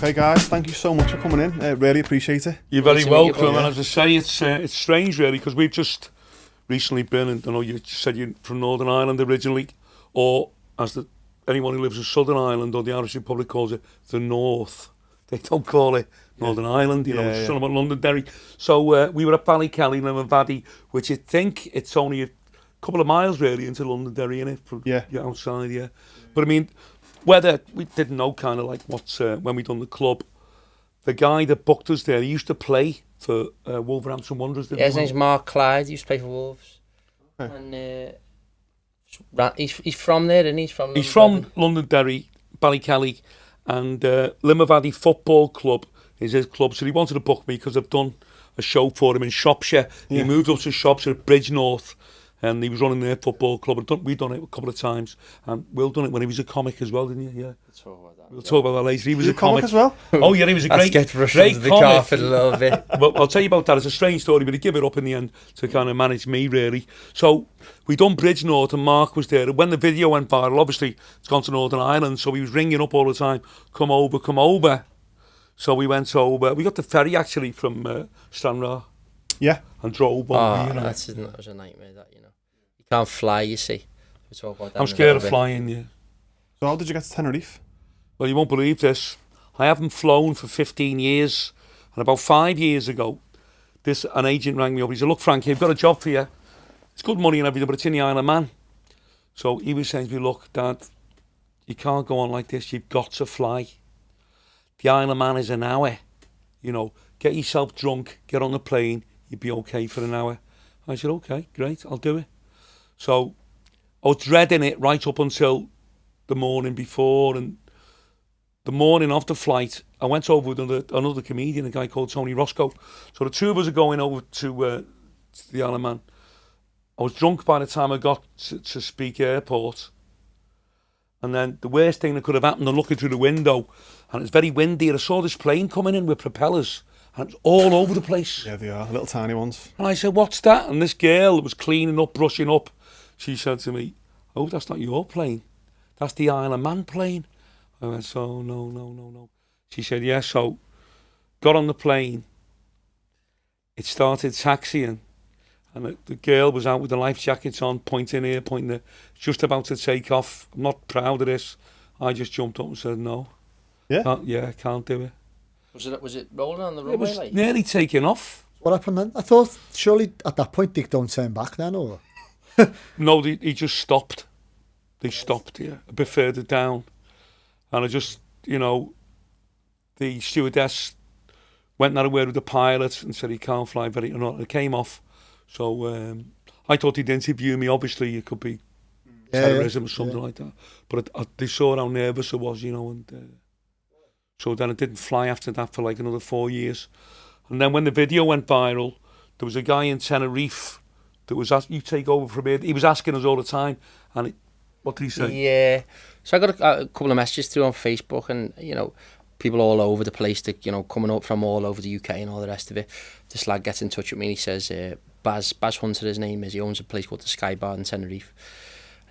Okay, guys, thank you so much for coming in. Really appreciate it. You're very welcome. And as I say, it's strange, really, because we've just recently been, and I know you said you're from Northern Ireland originally, or as anyone who lives in Southern Ireland, or the Irish Republic calls it, the North. They don't call it Northern Ireland, it's son of Londonderry. So we were at Ballykelly, Limavady, which I think it's only a couple of miles, really, into Londonderry, innit? From outside, yeah. But I mean, whether we didn't know kind of like what's, when we done the club, the guy that booked us there, he used to play for Wolverhampton Wanderers. Yeah, his name's Mark Clyde. He used to play for Wolves. Okay. And he's from there, isn't he? He's from Londonderry, Ballykelly, and Limavady Football Club is his club. So he wanted to book me because I've done a show for him in Shropshire. Yeah. He moved up to Shropshire at Bridgenorth, and he was running their football club. We've done it a couple of times, and Will done it when he was a comic as well, didn't you? Yeah. We'll talk about that later. He was a comic as well. Oh yeah, he was a great under the carpet a little bit. Well, I'll tell you about that. It's a strange story, but he gave it up in the end to kind of manage me, really. So we done Bridgenorth, and Mark was there. And when the video went viral, obviously it's gone to Northern Ireland, so he was ringing up all the time, come over, come over. So we went over. We got the ferry actually from Stranraer. Yeah. And drove over. That was a nightmare. That you can't fly. You see. We'll talk about that. I'm scared of flying. Yeah. So how did you get to Tenerife? Well, you won't believe this. I haven't flown for 15 years. And about 5 years ago, an agent rang me up. He said, look, Frankie, I've got a job for you. It's good money and everything, but it's in the Isle of Man. So he was saying to me, look, Dad, you can't go on like this. You've got to fly. The Isle of Man is an hour. Get yourself drunk, get on the plane, you'd be okay for an hour. I said, okay, great, I'll do it. So I was dreading it right up until the morning before, and the morning of the flight, I went over with another comedian, a guy called Tony Roscoe. So the two of us are going over to the Isle of Man. I was drunk by the time I got to Speke Airport. And then the worst thing that could have happened, I'm looking through the window, and it's very windy, and I saw this plane coming in with propellers, and it's all over the place. Yeah, they are, little tiny ones. And I said, what's that? And this girl that was cleaning up, brushing up, she said to me, oh, that's not your plane. That's the Isle of Man plane. I went, so no. She said, yeah, so got on the plane. It started taxiing, and the girl was out with the life jackets on, pointing here, pointing there, just about to take off. I'm not proud of this. I just jumped up and said, no. Yeah? Can't do it. Was it rolling on the runway? It was nearly taking off. What happened then? I thought, surely at that point, they don't turn back then, or? No, he just stopped. They stopped, a bit further down. And I just, the stewardess went and had a word with the pilot and said he can't fly very, it came off. So I thought he'd interview me. Obviously, it could be terrorism or something like that. But they saw how nervous I was, and so then it didn't fly after that for like another 4 years. And then when the video went viral, there was a guy in Tenerife that was you take over from here. He was asking us all the time, and what did he say? Yeah. So I got a couple of messages through on Facebook, and people all over the place that coming up from all over the UK and all the rest of it. This lad gets in touch with me and he says, Baz Hunter, his name is. He owns a place called the Sky Bar in Tenerife.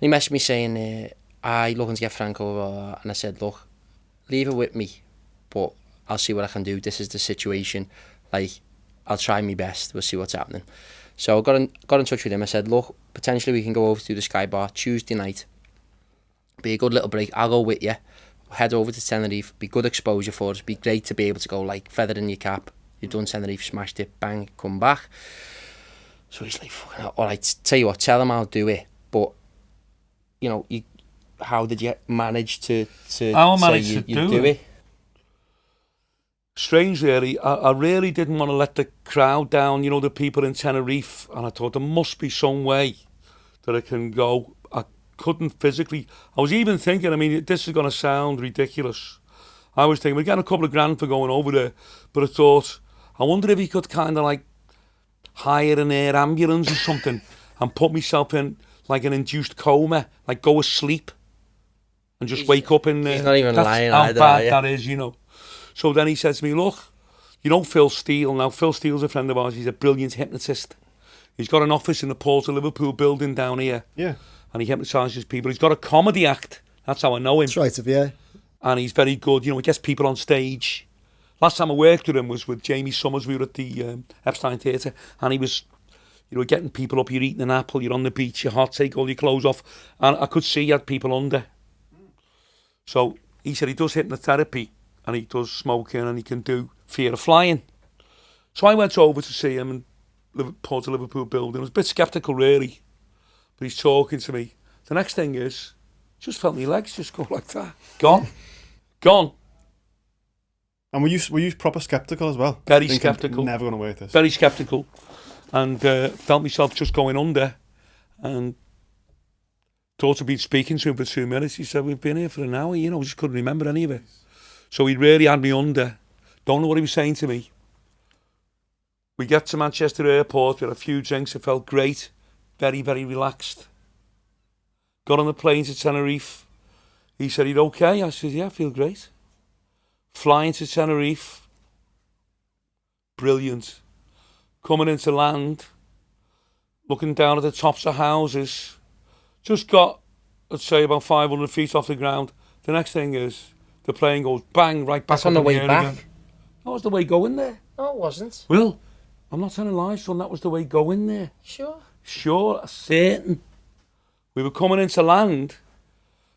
And he messaged me saying, I looking to get Frank over, and I said, look, leave it with me, but I'll see what I can do. This is the situation. Like, I'll try my best. We'll see what's happening. So I got in touch with him. I said, look, potentially we can go over to the Sky Bar Tuesday night. Be a good little break. I'll go with you. Head over to Tenerife. Be good exposure for us. Be great to be able to go, like, feather in your cap. You've done Tenerife, smashed it, bang, come back. So he's like, fucking hell. All right, tell you what, tell him I'll do it. But, how did you manage to say you do it? Strange, really. I really didn't want to let the crowd down, the people in Tenerife. And I thought there must be some way that I can go. I couldn't physically. I was even thinking, this is going to sound ridiculous. I was thinking, we're getting a couple of grand for going over there. But I thought, I wonder if he could kind of like hire an air ambulance or something and put myself in like an induced coma, like go asleep and just wake up in there. He's not even lying how either. Bad that is, So then he said to me, look, Phil Steele. Now, Phil Steele's a friend of ours. He's a brilliant hypnotist. He's got an office in the Port of Liverpool building down here. Yeah. And he hypnotises people. He's got a comedy act. That's how I know him. That's right, yeah. And he's very good. He gets people on stage. Last time I worked with him was with Jamie Summers. We were at the Epstein Theatre, and he was, you know, getting people up. You're eating an apple, you're on the beach, you're hot, take all your clothes off, and I could see he had people under. So he said he does hypnotherapy, and he does smoking, and he can do fear of flying. So I went over to see him in Port of Liverpool building. I was a bit sceptical, really, but he's talking to me. The next thing is, just felt my legs just go like that. Gone. And were you proper sceptical as well? Very sceptical. Never going to work this. Very sceptical. And felt myself just going under. And thought I'd been speaking to him for 2 minutes. He said, we've been here for an hour, you know, I just couldn't remember any of it. So he really had me under. Don't know what he was saying to me. We get to Manchester Airport, we had a few drinks, it felt great. Very, very relaxed. Got on the plane to Tenerife. He said, you okay? I said, yeah, I feel great. Flying to Tenerife. Brilliant. Coming into land. Looking down at the tops of houses. Just got, let's say, about 500 feet off the ground. The next thing is, the plane goes bang, right back That's on the way back? Again. That was the way going there. No, it wasn't. Well, I'm not telling lies, son, that was the way going there. Sure. Sure, certain. We were coming into land.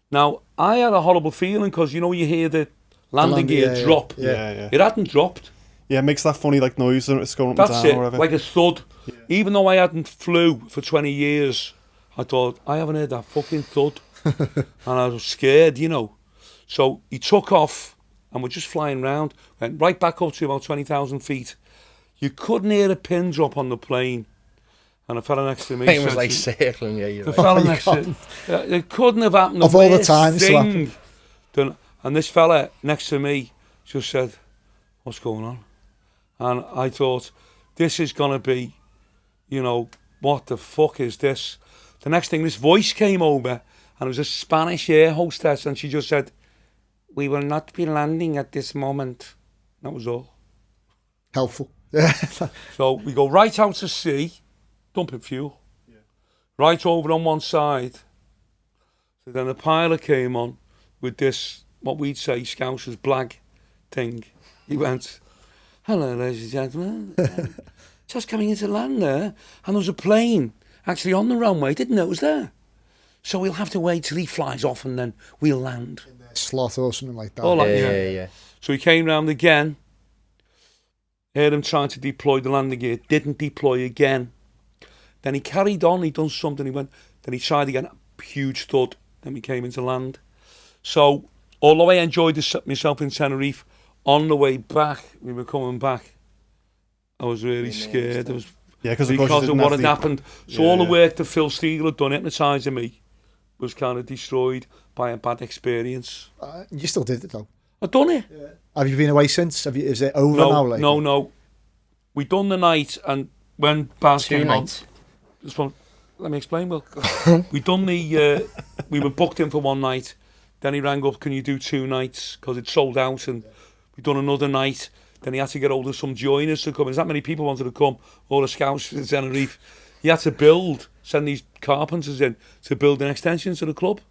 Now, I had a horrible feeling because, you know, you hear the landing gear drop. Yeah. It hadn't dropped. Yeah, it makes that funny like noise and it's going up and That's down it, or whatever. like a thud. Yeah. Even though I hadn't flew for 20 years, I thought, I haven't heard that fucking thud. And I was scared, you know. So he took off and we're just flying round. Went right back up to about 20,000 feet. You couldn't hear a pin drop on the plane. And a fella next to me It was like circling, yeah. The fella next to it couldn't have happened. Of all the times to happen. And this fella next to me just said, what's going on? And I thought, this is going to be, you know, what the fuck is this? The next thing, this voice came over, and it was a Spanish air hostess, and she just said, we will not be landing at this moment. That was all. Helpful. So we go right out to sea, dumping fuel. Yeah. Right over on one side. So then the pilot came on with this, what we'd say, Scouser's blag thing. He went, hello, ladies and gentlemen. Just coming into land there, and there was a plane actually on the runway. Didn't know it was there. So we'll have to wait till he flies off and then we'll land. Slot or something like that. Oh, like, yeah. So he came round again. Heard him trying to deploy the landing gear. Didn't deploy again. Then he carried on. He done something. He went. Then he tried again. Huge thud. Then we came into land. So although I enjoyed myself in Tenerife, on the way back, we were coming back, I was really scared. It was because of what had happened. So all the work that Phil Steele had done hypnotising me was kind of destroyed by a bad experience. You still did it though. I've done it. Yeah. Have you been away since? Is it over now? Like? No. We done the night, and when Baz came on, let me explain. Well, we done the. We were booked in for one night. Then he rang up, can you do 2 nights? Because it sold out, and we done another night. Then he had to get hold of some joiners to come. There's that many people wanted to come. All the scouts in Tenerife. He had to send these carpenters in to build an extension to the club.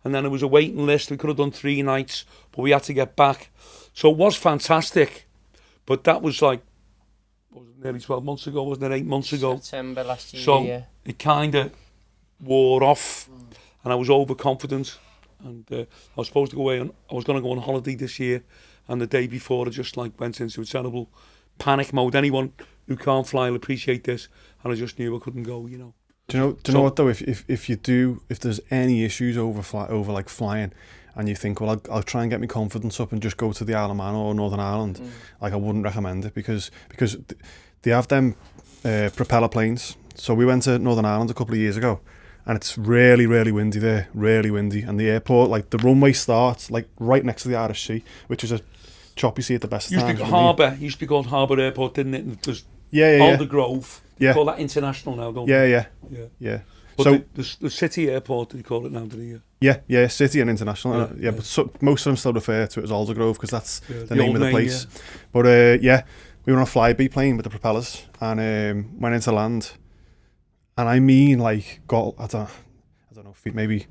And then there was a waiting list. We could have done 3 nights, but we had to get back. So it was fantastic. But that was like, nearly 12 months ago, wasn't it? 8 months ago. September last year, so it kind of wore off, and I was overconfident. And I was supposed to go away, I was going to go on holiday this year, and the day before I just like went into a terrible panic mode. Anyone who can't fly will appreciate this, and I just knew I couldn't go, you know. Do you know what though? If there's any issues over like flying, and you think, well, I'll try and get my confidence up and just go to the Isle of Man or Northern Ireland, like I wouldn't recommend it because they have them propeller planes. So we went to Northern Ireland a couple of years ago, and it's really, really windy there, really windy. And the airport, like the runway starts like right next to the Irish Sea, which is a choppy sea at the best of times. Used to be called Harbour Airport, didn't it? And it was Aldergrove. Yeah. They call that international now, don't they? Yeah. But so the city airport, they call it now, do they? Yeah, city and international. But most of them still refer to it as Aldergrove because that's the name of the place. Yeah. But we were on a Flybe plane with the propellers and went into land. And I mean, like, got, I don't know, feet, maybe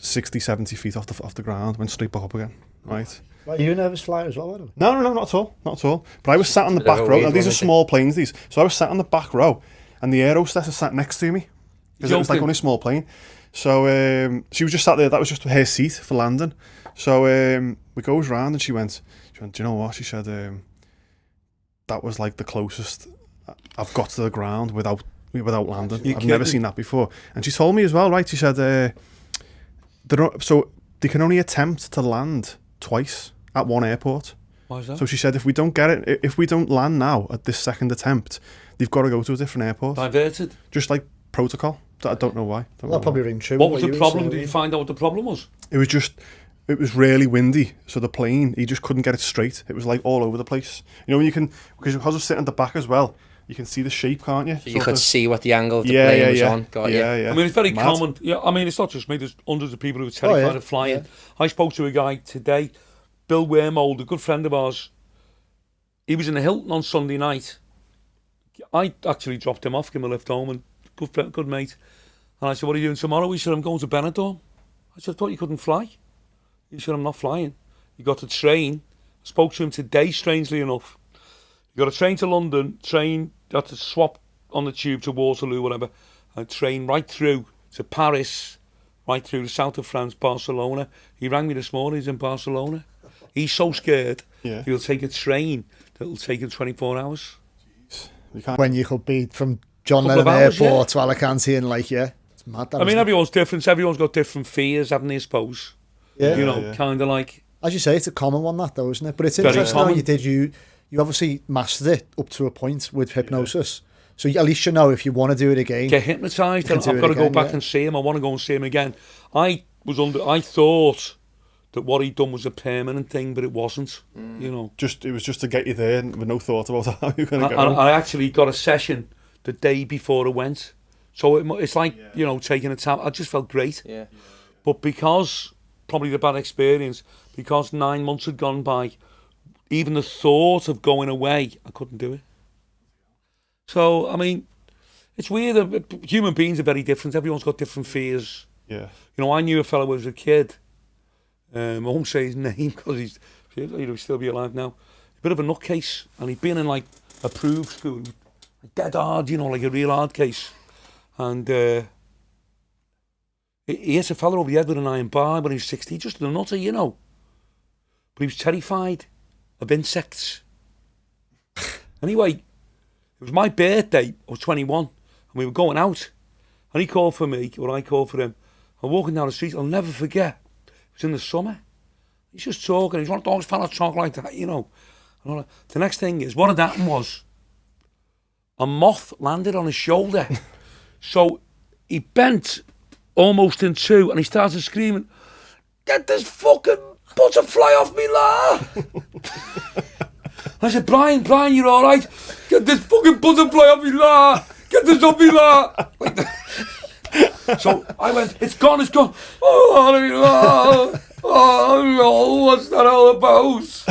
60, 70 feet off the ground, went straight back up again. right? Are you a nervous flyer as well, by the way? No, not at all, not at all. But I was sat on the back row. Now, these are small planes, these. So I was sat on the back row, and the air hostess sat next to me because it was like only a small plane. So she was just sat there. That was just her seat for landing. So we goes round, and she went, do you know what? She said, that was like the closest I've got to the ground without landing. I've never seen that before. And she told me as well, right? She said, so they can only attempt to land twice at one airport. Why is that? So she said, if we don't land now at this second attempt, they've got to go to a different airport. Diverted. Just like protocol. I don't know why. That'll probably ring true. What was the problem? Did you find out what the problem was? It was really windy, so the plane, he just couldn't get it straight. It was like all over the place. You know, when you can, because I'm sitting at the back as well, you can see the shape, can't you? So you could see what the angle of the plane was on. Got you. Yeah. I mean, it's very common. Yeah, I mean, it's not just me. There's hundreds of people who are terrified of flying. Yeah. I spoke to a guy today, Bill Wormold, a good friend of ours. He was in the Hilton on Sunday night. I actually dropped him off, gave him a lift home, and good mate. And I said, what are you doing tomorrow? He said, I'm going to Benidorm. I said, I thought you couldn't fly. He said, I'm not flying. You got to train. I spoke to him today, strangely enough. You got to train to London, you had to swap on the tube to Waterloo, whatever, and train right through to Paris, right through the south of France, Barcelona. He rang me this morning, he's in Barcelona. He's so scared he'll take a train that'll take him 24 hours. Jeez. When you could be from John Lennon Airport to Alicante and it's mad. I mean, everyone's different. Everyone's got different fears, haven't they, I suppose? Yeah. Kind of like... As you say, it's a common one, that though, isn't it? But it's interesting how you obviously mastered it up to a point with hypnosis. So at least you know if you want to do it again. Get hypnotised. I've got to go back and see him. I want to go and see him again. I thought that what he'd done was a permanent thing, but it wasn't. You know, it was just to get you there with no thought about how you're going to go. I actually got a session the day before I went, so it's like taking a tab. I just felt great. Yeah. But because probably the bad experience, because 9 months had gone by, even the thought of going away, I couldn't do it. So I mean, it's weird. Human beings are very different. Everyone's got different fears. Yeah. You know, I knew a fellow who was a kid. I won't say his name because he'll still be alive now. A bit of a nutcase, and he'd been in like approved school, dead hard, like a real hard case. And he hit a fella over the head with an iron bar when he was 60, just a nutter, But he was terrified of insects. Anyway, it was my birthday. I was 21, and we were going out, and he called for me, or I called for him. I'm walking down the street. I'll never forget. It was in the summer. He's just talking. He's one of those fellas talk like that, And the next thing is, what had happened was a moth landed on his shoulder. So he bent almost in two, and he started screaming, "Get this fucking butterfly off me, la!" I said, Brian, you all right? Get this fucking butterfly off me, la! Get this off me, la! Like that. So I went, it's gone. Oh, no, what's that all about?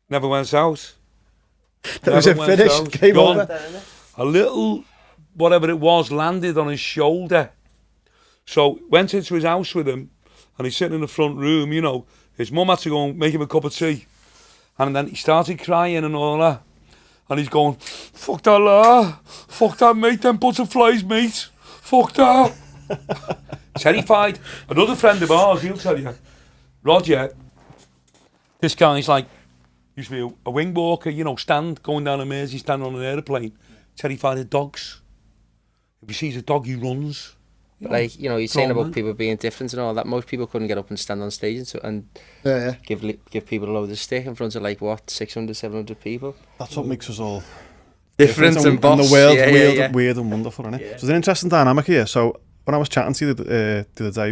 Never went out. That was it finished, came over. A little, whatever it was, landed on his shoulder. So went into his house with him, and he's sitting in the front room, His mum had to go and make him a cup of tea. And then he started crying and all that. And he's going, fuck that, la. Fuck that, mate. Them butterflies, mate. Fuck that. Terrified. Another friend of ours, he'll tell you, Roger, this guy's like, used to be a wing walker, going down a Mersey, stand on an aeroplane. Terrified of dogs. If he sees a dog, he runs. You're saying about people being different and all that. Most people couldn't get up and stand on stage and give people a load of stick in front of 600, 700 people. That's what makes us all different and boss. And the world weird and wonderful, isn't it? Yeah. So there's an interesting dynamic here. So when I was chatting to you the other day,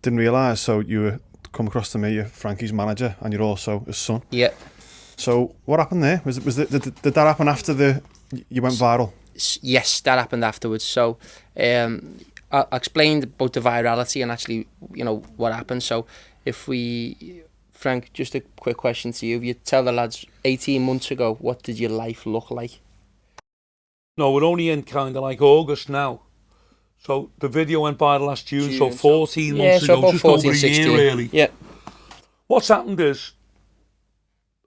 didn't realise. So you were come across to me, you're Frankie's manager, and you're also his son. Yeah. So what happened there? Did that happen after you went viral? Yes, that happened afterwards. So I explained about the virality and actually, what happened. So Frank, just a quick question to you. If you tell the lads 18 months ago, what did your life look like? No, we're only in kind of like August now. So the video went viral last June, so 14 months ago, about just 14, over a 16. year really. Yeah. What's happened is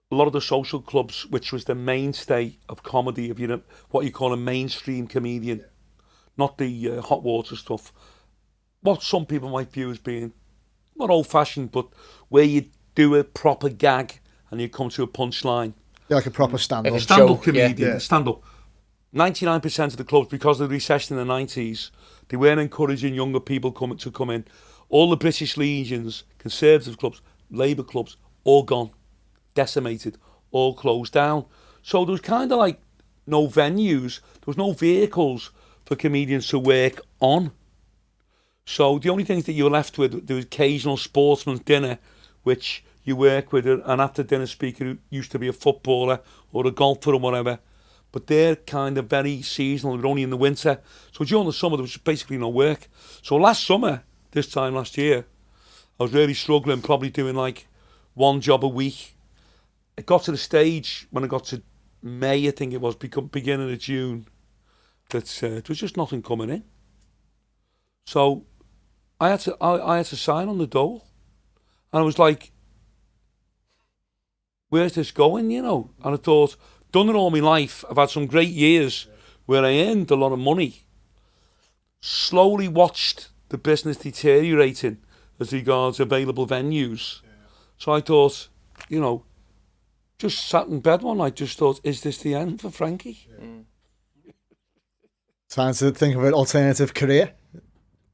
a lot of the social clubs, which was the mainstay of comedy, if you're what you call a mainstream comedian, not the hot water stuff, what some people might view as being not old-fashioned, but where you do a proper gag and you come to a punchline. Yeah, like a proper stand-up. A stand-up comedian, yeah. stand-up. 99% of the clubs, because of the recession in the 90s, they weren't encouraging younger people to come in. All the British Legions, Conservative clubs, Labour clubs, all gone, decimated, all closed down. So there was kind of like no venues, there was no vehicles for comedians to work on. So the only things that you were left with, there was occasional sportsman's dinner, which you work with an after dinner speaker who used to be a footballer or a golfer or whatever. But they're kind of very seasonal, they're only in the winter. So during the summer, there was basically no work. So last summer, this time last year, I was really struggling, probably doing like one job a week. It got to the stage when I got to May, I think it was, beginning of June, that there was just nothing coming in. So I had to sign on the dole. And I was like, where's this going, you know? And I thought, done it all my life. I've had some great years where I earned a lot of money. Slowly watched the business deteriorating as regards available venues. Yeah. So I thought, you know, just sat in bed one night, just thought, is this the end for Frankie? Yeah. Time to think of an alternative career.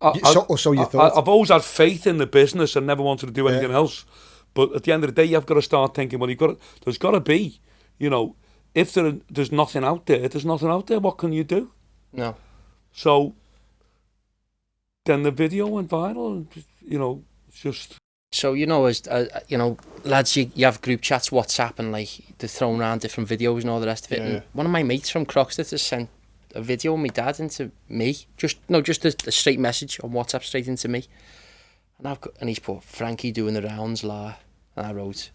So you thought? I've always had faith in the business and never wanted to do anything else. But at the end of the day, you've got to start thinking, well, there's got to be, you know, if there's nothing out there, there's nothing out there, what can you do? No. So then the video went viral, and, you know, it's just... So, you know, as you know, lads, you have group chats, WhatsApp, and like they're throwing around different videos and all the rest of it. Yeah. And one of my mates from Croxteth has sent a video of my dad into me, just a straight message on WhatsApp straight into me. And he's put, Frankie doing the rounds, la. And I wrote,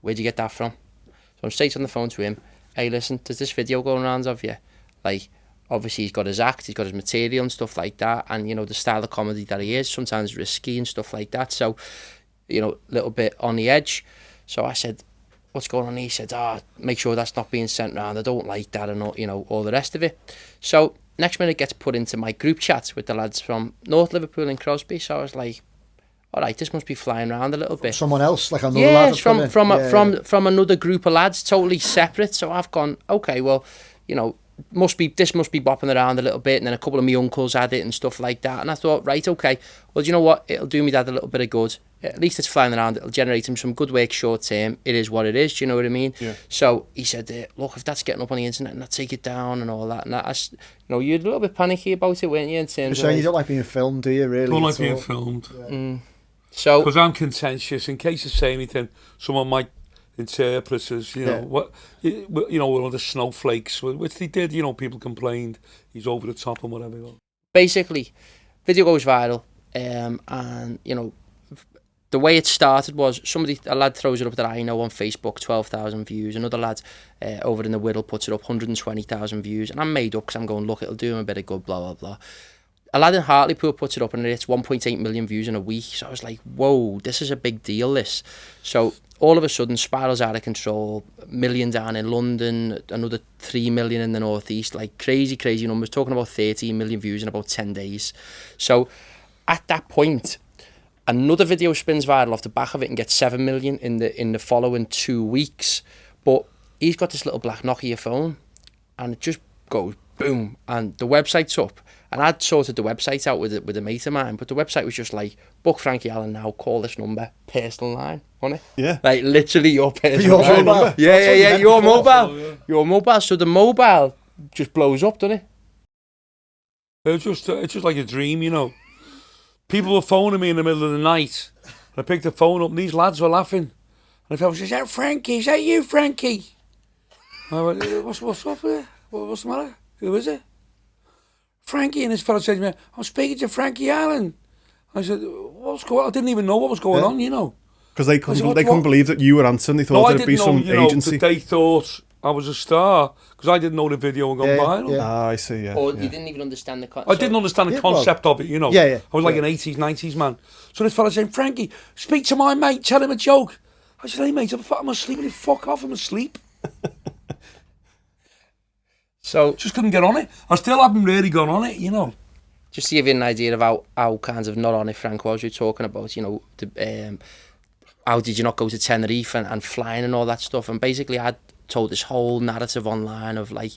where'd you get that from? So I'm straight on the phone to him. Hey, listen, there's this video going around of you. Like, obviously he's got his act, he's got his material and stuff like that. And, you know, the style of comedy that he is, sometimes risky and stuff like that. So, you know, a little bit on the edge. So I said, what's going on? He said, make sure that's not being sent around. I don't like that and all, you know, all the rest of it. So next minute it gets put into my group chat with the lads from North Liverpool and Crosby. So I was like, all right, this must be flying around a little bit. Someone else, like another lad. From another group of lads, totally separate. So I've gone, okay, well, you know, this must be bopping around a little bit. And then a couple of my uncles had it and stuff like that. And I thought, right, okay, well, do you know what? It'll do me dad a little bit of good. At least it's flying around. It'll generate him some good work short term. It is what it is. Do you know what I mean? Yeah. So he said, look, if that's getting up on the internet and I take it down and all that. And that, you know, you're a little bit panicky about it, weren't you? In terms You're saying you don't like being filmed, do you, really? Don't like being filmed. Yeah. So, because I'm contentious, in case I say anything, someone might interpret as, you know, one of the snowflakes, which they did, you know, people complained, he's over the top and whatever. Basically, video goes viral, and, you know, the way it started was a lad throws it up that I know on Facebook, 12,000 views. Another lad over in the Whittle puts it up, 120,000 views. And I'm made up because I'm going, look, it'll do him a bit of good, blah, blah, blah. A lad in Hartlepool puts it up and it's 1.8 million views in a week. So I was like, whoa, this is a big deal, this. So all of a sudden, spirals out of control. 1 million down in London, another 3 million in the northeast. Like crazy, crazy numbers. Talking about 13 million views in about 10 days. So at that point, another video spins viral off the back of it and gets 7 million in the following 2 weeks. But he's got this little black Nokia phone and it just goes boom and the website's up. And I'd sorted the website out with a mate of mine, but the website was just like, book Frankie Allen now, call this number, personal line, wasn't it? Yeah. Like literally your personal line. Mobile. Yeah, your mobile. Yeah. Your mobile. So the mobile just blows up, doesn't it? It's just like a dream, you know. People were phoning me in the middle of the night. And I picked the phone up and these lads were laughing. And I said, is that Frankie? Is that you, Frankie? And I went, what's up with it? What's the matter? Who is it? Frankie. And this fella said to me, I'm speaking to Frankie Allen. I said, what's going on? I didn't even know what was going on, you know. Because they couldn't believe that you were answering. They thought it'd be some agency. They thought I was a star because I didn't know the video had gone viral. Yeah. Ah, I see, yeah. Or you didn't even understand the concept. I didn't understand the concept of it, you know. Yeah. I was like an 80s, 90s man. So this fella said, Frankie, speak to my mate, tell him a joke. I said, hey mate, I'm asleep. Fuck off, I'm asleep. So just couldn't get on it. I still haven't really gone on it, you know. Just to give you an idea of how kind of not on it Frank was, you're talking about, you know, how did you not go to Tenerife and flying and all that stuff. And basically I'd told this whole narrative online of like,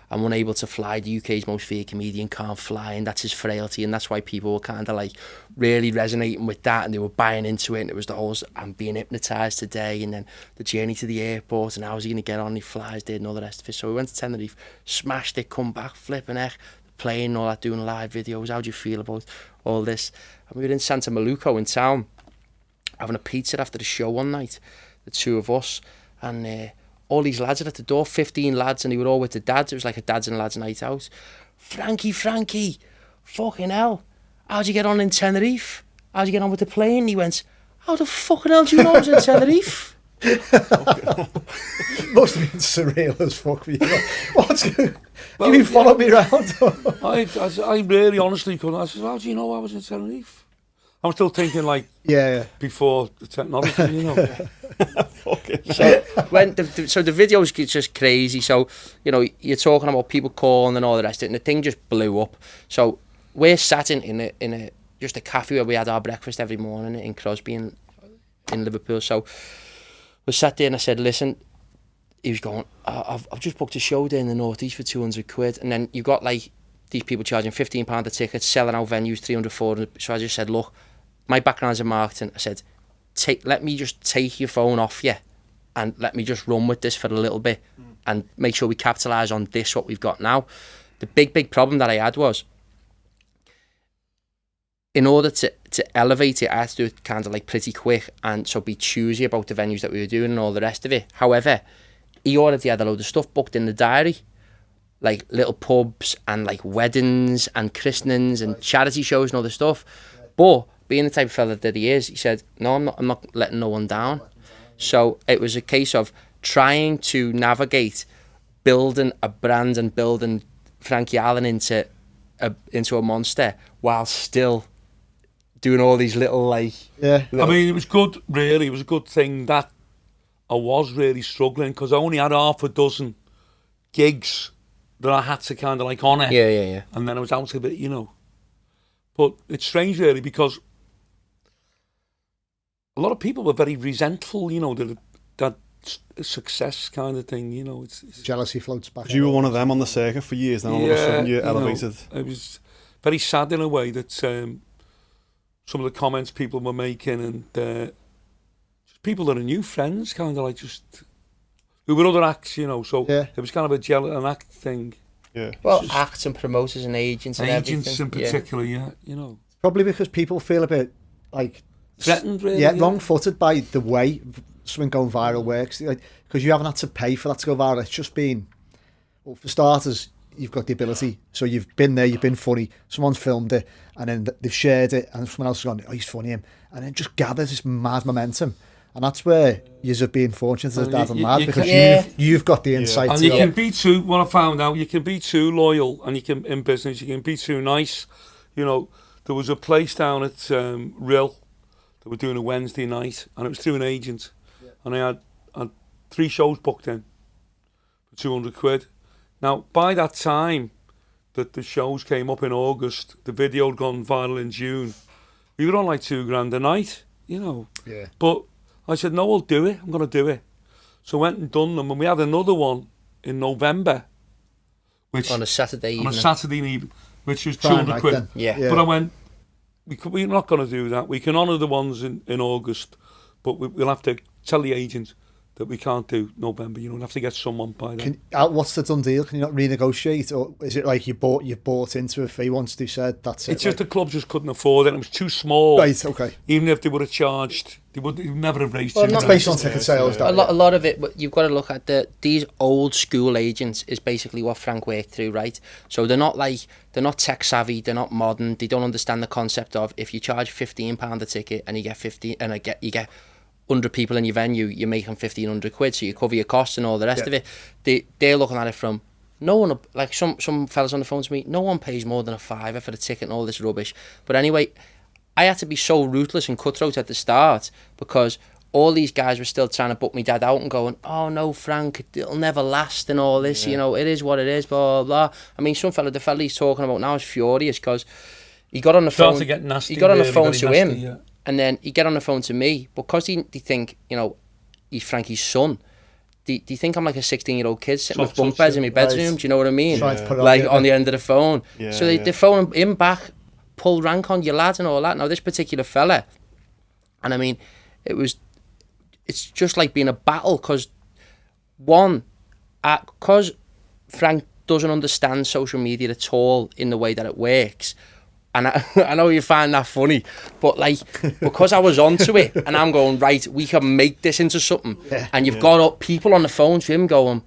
I'm unable to fly, the UK's most feared comedian can't fly, and that's his frailty, and that's why people were kind of like really resonating with that, and they were buying into it, and it was the whole, I'm being hypnotised today, and then the journey to the airport, and how's he going to get on, he flies, did, and all the rest of it. So we went to Tenerife, smashed it, come back, flipping heck, playing and all that, doing live videos. How do you feel about all this? And we were in Santa Maluco in town, having a pizza after the show one night, the two of us, and all these lads are at the door, 15 lads, and they were all with the dads. It was like a dads and lads night out. Frankie, fucking hell, how'd you get on in Tenerife? How'd you get on with the plane? He went, how the fucking hell do you know I was in Tenerife? Must have been surreal as fuck for you. What's good? You mean follow me around? I really honestly couldn't. I said, how do you know I was in Tenerife? I'm still thinking like before the technology, you know. So so the video was just crazy. So, you know, you're talking about people calling and all the rest of it, and the thing just blew up. So we're sat in a just a cafe where we had our breakfast every morning in Crosby in Liverpool. So we sat there and I said, listen, he was going, I've just booked a show there in the Northeast for 200 quid. And then you've got like these people charging £15 a ticket, selling out venues 300, 400. So I just said, look, my background's in marketing. I said, let me just take your phone off you and let me just run with this for a little bit and make sure we capitalise on this, what we've got now. The big problem that I had was, in order to elevate it, I had to do it kind of like pretty quick, and so be choosy about the venues that we were doing and all the rest of it. However, he already had a load of stuff booked in the diary, like little pubs and like weddings and christenings and charity shows and all this stuff. But being the type of fella that he is, he said, no, I'm not letting no one down. So it was a case of trying to navigate building a brand and building Frankie Allen into a monster while still doing all these little like... Yeah. I mean, it was good, really. It was a good thing that I was really struggling because I only had half a dozen gigs that I had to kind of like honour. Yeah. And then I was out of it, you know. But it's strange, really, because a lot of people were very resentful, you know, that success kind of thing, you know. It's jealousy floats back. You were one of them on the circuit for years, then all of a sudden you're elevated. Know, it was very sad in a way that some of the comments people were making, and just people that are new friends, kind of like just who were other acts, you know. So it was kind of an act thing. Yeah. Well, acts and promoters and agents and agents everything. In particular, you know. Probably because people feel a bit like threatened, really. Yeah, wrong-footed by the way something going viral works. Because you haven't had to pay for that to go viral. It's just been, well, for starters, you've got the ability. So you've been there, you've been funny. Someone's filmed it, and then they've shared it, and someone else has gone, oh, he's funny, him. And then just gathers this mad momentum. And that's where you're being fortunate as dad and lad, because you've got the insight. And you can be too, what I found out, you can be too loyal, and you can, in business, you can be too nice. You know, there was a place down at Rill that were doing a Wednesday night, and it was through an agent. And I had 3 shows booked in for 200 quid. Now, by that time that the shows came up in August, the video had gone viral in June, we were on like £2,000 a night, you know. Yeah. But I said, no, I'll do it. I'm going to do it. So I went and done them, and we had another one in November. On a Saturday evening. On a Saturday evening, which was 200 quid. Yeah. But I went, we're not going to do that. We can honour the ones in August, but we'll have to tell the agent that we can't do November. You know, we'll have to get someone by then. What's the done deal? Can you not renegotiate? Or is it like you've bought into a fee once they said that's it? It's just the club just couldn't afford it. It was too small. Right, okay. Even if they would have charged, they would never have raised it. Well, not based on ticket sales. A lot of it, you've got to look at these old school agents is basically what Frank worked through, right? So they're not tech savvy, they're not modern, they don't understand the concept of if you charge £15 a ticket and you get 50 and you get 100 people in your venue, you're making 1,500 quid, so you cover your costs and all the rest of it. They're looking at it from, no one, like some fellas on the phone to me, no one pays more than £5 for the ticket and all this rubbish. But anyway, I had to be so ruthless and cutthroat at the start because all these guys were still trying to book me dad out and going, oh no, Frank, it'll never last and all this, you know, it is what it is, blah, blah, blah. I mean, the fella he's talking about now is furious because he got on the phone. To get nasty, he got on the really, phone to nasty, him, yeah. and then he get on the phone to me because they think, you know, he's Frankie's son. Do you think I'm like a 16-year-old kid sitting with bunk beds in my bedroom? Do you know what I mean? Like on the end of the phone. Yeah, so they phone him back, pull rank on your lad and all that. Now this particular fella, and I mean, it's just like being a battle because Frank doesn't understand social media at all in the way that it works. And I know you find that funny, but like, because I was onto it and I'm going, right, we can make this into something. Yeah. And you've got people on the phone to him going,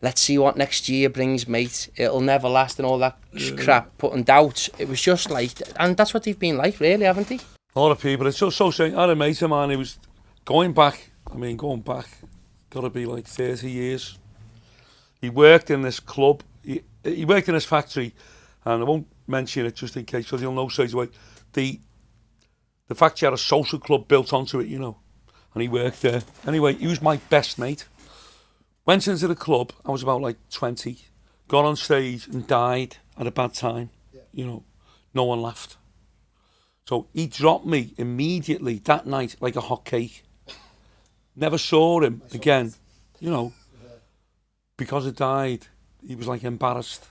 let's see what next year brings, mate. It'll never last and all that crap, putting doubt. It was just like, and that's what they've been like, really, haven't they? A lot of people, it's so strange. I had a mate of mine, he was going back, got to be like 30 years. He worked in this club, he worked in this factory, and I won't mention it just in case, because you'll know straight away. The fact he had a social club built onto it, you know, and he worked there. Anyway, he was my best mate. Went into the club, I was about like 20, got on stage and died at a bad time. Yeah. You know, no one laughed. So he dropped me immediately that night like a hot cake. Never saw him again, you know, because he died. He was like embarrassed.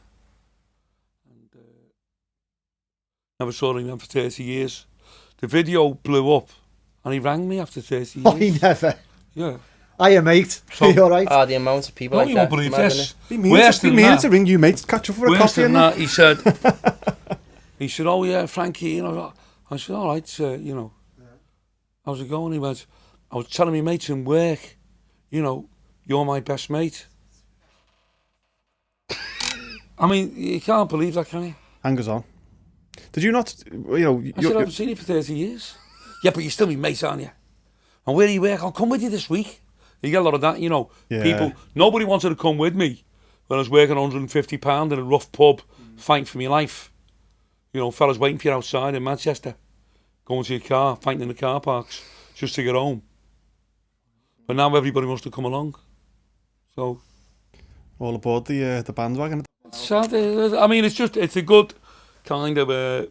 And never saw him again for 30 years. The video blew up and he rang me after 30 years. Oh, he never? Yeah. Hiya, mate. So, are you all right? Oh, the amount of people like you that. won't believe this. Be meaning to ring you, mate, catch up for a coffee. And that, he said, oh yeah, Frankie, you know. I said, all right, you know. Yeah. How's it going? He went, I was telling my mates in work, you know, you're my best mate. I mean, you can't believe that, can you? Hangers on. Did you not, you know... I said, I haven't seen you for 30 years. Yeah, but you're still my mate, aren't you? And where do you work? I'll come with you this week. You get a lot of that, you know. Yeah. People, nobody wanted to come with me when I was working £150 in a rough pub, fighting for my life. You know, fellas waiting for you outside in Manchester, going to your car, fighting in the car parks, just to get home. But now everybody wants to come along. So... all aboard the bandwagon. It's sad. I mean, it's a good kind of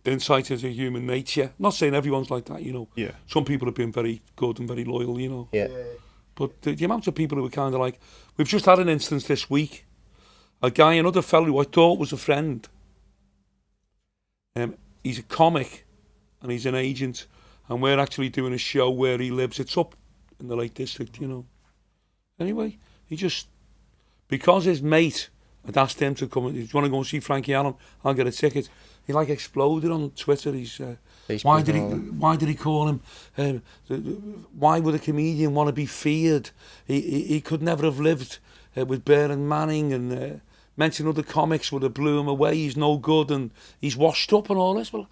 insight into human nature. Not saying everyone's like that, you know. Yeah. Some people have been very good and very loyal, you know. Yeah. But the amount of people who are kind of like... We've just had an instance this week. Another fellow who I thought was a friend. He's a comic and he's an agent. And we're actually doing a show where he lives. It's up in the Lake District, you know. Anyway, he just... Because his mate had asked him to come... Do you want to go and see Frankie Allen? I'll get a ticket. He like exploded on Twitter. He's... why did he call him? Why would a comedian want to be feared? He could never have lived with Baron Manning, and mentioned other comics would have blew him away. He's no good and he's washed up and all this. Well,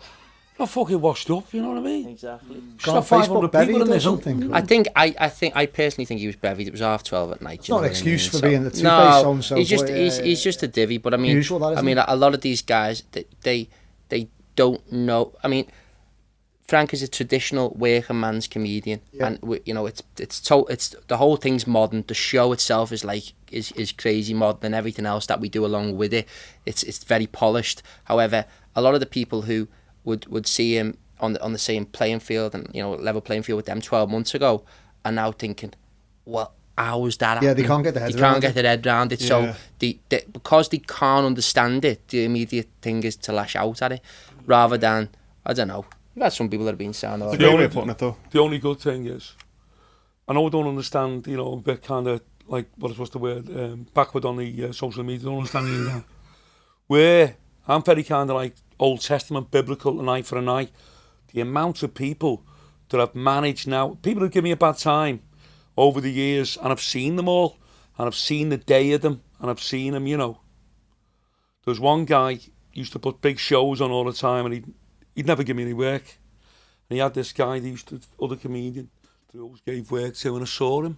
not fucking washed up, you know what I mean? Exactly. Got 500 people in there, something. I personally think he was bevied. It was 12:30 at night. It's not an excuse for being the two-faced no, so he's just a divvy. But I mean, usual, that, a lot of these guys, they don't know. I mean, Frank is a traditional working man's comedian, and you know it's the whole thing's modern. The show itself is crazy modern, and everything else that we do along with it. It's very polished. However, a lot of the people who would see him on the same playing field and, you know, level playing field with them 12 months ago are now thinking, well, how is that happening? Yeah, they can't get their head around it. So because they can't understand it, the immediate thing is to lash out at it rather than, I don't know. You've had some people that have been sound. The only good thing is, I know I don't understand, you know, a bit kind of like, what's the word, backward on the social media, I don't understand any of that. Where I'm very kind of like Old Testament, biblical, an eye for an eye. The amount of people that I've managed now, people who give me a bad time over the years, and I've seen them all, and I've seen the day of them, and I've seen them, you know. There's one guy used to put big shows on all the time, and he'd never give me any work. And he had this guy, other comedian, that always gave work to, and I saw him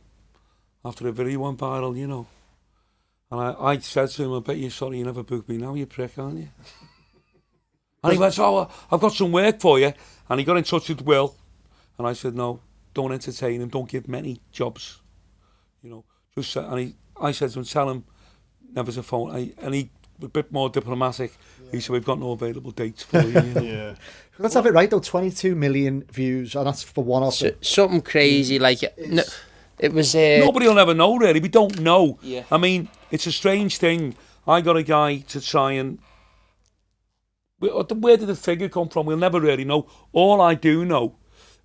after the video went viral, you know. And I said to him, I bet you're sorry you never booked me now, you prick, aren't you? And he went, oh, I've got some work for you. And he got in touch with Will. And I said, no, don't entertain him, don't give him any jobs. You know, just I said to him, tell him never to phone. And he a bit more diplomatic. Yeah. He said, we've got no available dates for you. You know? Yeah. Let's have it right though. 22 million views, and that's for one of them. Something crazy like no, it was. Nobody will ever know really. We don't know. Yeah. I mean, it's a strange thing. I got a guy to try and. Where did the figure come from? We'll never really know. All I do know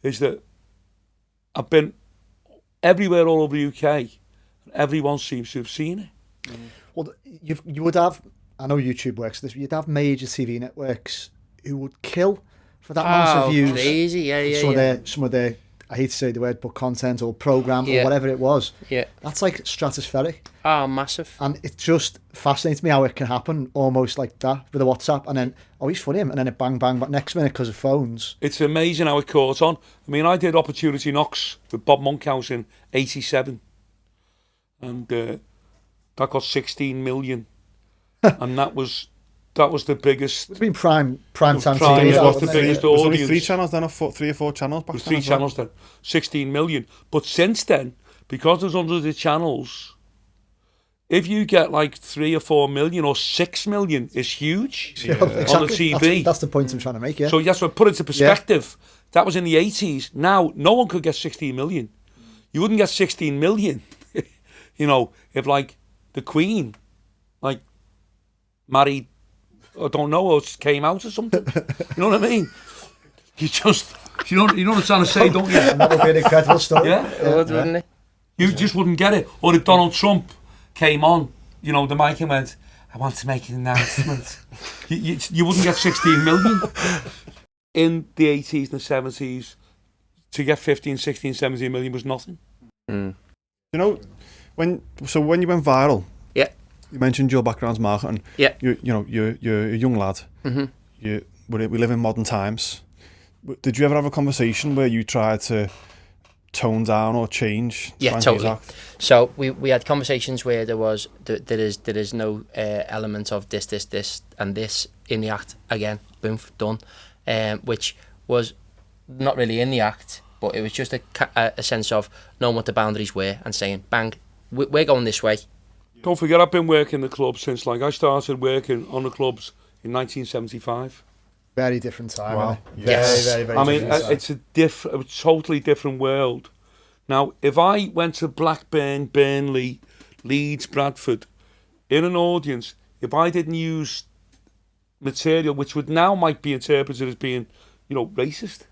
is that I've been everywhere all over the UK, and everyone seems to have seen it. Mm. Well, you would have. I know YouTube works this. You'd have major TV networks who would kill for that amount of views. Crazy, yeah. Some of their, I hate to say the word, but content or program or whatever it was. Yeah. That's like stratospheric. Oh, massive. And it just fascinates me how it can happen almost like that with a WhatsApp, and then he's funny, and then it bang bang, but next minute because of phones. It's amazing how it caught on. I mean, I did Opportunity Knocks with Bob Monkhouse in '87, and that got 16 million, and that was the biggest. It's been prime time TV. It was the biggest audience. There was only 3 channels then, or 3 or 4 channels back then. 3 channels then, 16 million. But since then, because there's hundreds of channels, if you get like 3 or 4 million or 6 million, it's huge on the TV. That's the point I'm trying to make. Yeah. So that's what put it into perspective. Yeah. That was in the 80s. Now no one could get 16 million. You wouldn't get 16 million, you know, if like the Queen, like married. I don't know, or came out or something. You know what I mean? You know what I'm trying to say, don't you? And that would be an incredible story. Yeah. Wouldn't it? You just wouldn't get it. Or if Donald Trump came on, you know, the mic and went, I want to make an announcement. you wouldn't get 16 million. In the 80s and the 70s, to get 15, 16, 17 million was nothing. You know, when you went viral, yeah. You mentioned your background's marketing. Yeah. You're a young lad. Mm-hmm. We live in modern times. Did you ever have a conversation where you tried to tone down or change? Yeah, totally. So we had conversations where there is no element of this and this in the act. Again, boom, done. Which was not really in the act, but it was just a sense of knowing what the boundaries were and saying, bang, we're going this way. Don't forget, I've been working the clubs since, like, I started working on the clubs in 1975. Very different time. Wow. Yes. Very I mean, it's a totally different world. Now, if I went to Blackburn, Burnley, Leeds, Bradford, in an audience, if I didn't use material which would now might be interpreted as being, you know, racist,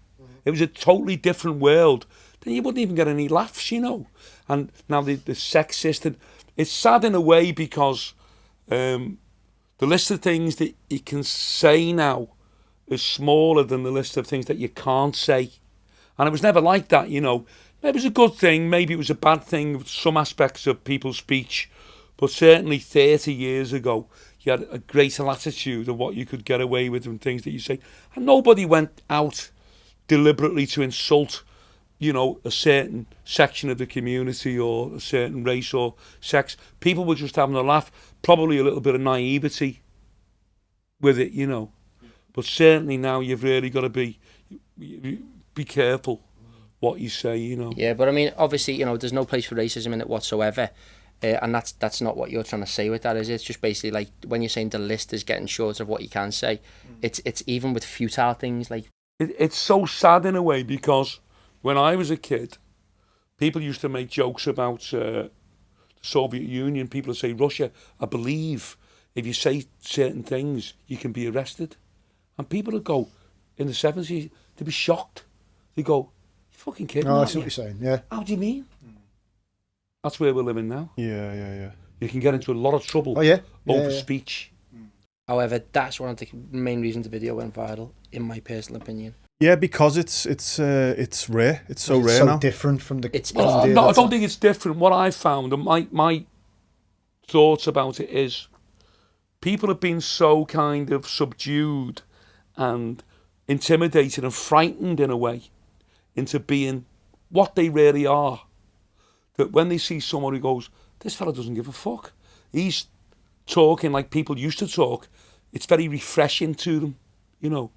it was a totally different world, then you wouldn't even get any laughs, you know. And now the sexist, and it's sad in a way because the list of things that you can say now is smaller than the list of things that you can't say. And it was never like that, you know. Maybe it was a good thing, maybe it was a bad thing with some aspects of people's speech, but certainly 30 years ago, you had a greater latitude of what you could get away with and things that you say. And nobody went out deliberately to insult, you know, a certain section of the community or a certain race or sex. People were just having a laugh, probably a little bit of naivety with it, you know. But certainly now you've really got to be careful what you say, you know. Yeah, but I mean, obviously, you know, there's no place for racism in it whatsoever. And that's not what you're trying to say with that, is it? It's just basically like when you're saying the list is getting shorter of what you can say, it's even with futile things like... It's so sad in a way because when I was a kid, people used to make jokes about the Soviet Union. People would say, Russia, I believe if you say certain things, you can be arrested. And people would go, in the 70s, they'd be shocked. They'd go, you fucking kidding me? No, I see what you're saying, yeah. How do you mean? That's where we're living now. Yeah. You can get into a lot of trouble over speech. However, that's one of the main reasons the video went viral, in my personal opinion. Yeah, because it's rare. It's so rare now. Different from the... I don't think it's different. What I found, and my thoughts about it is, people have been so kind of subdued and intimidated and frightened in a way into being what they really are, that when they see someone who goes, this fella doesn't give a fuck, he's talking like people used to talk, it's very refreshing to them, you know.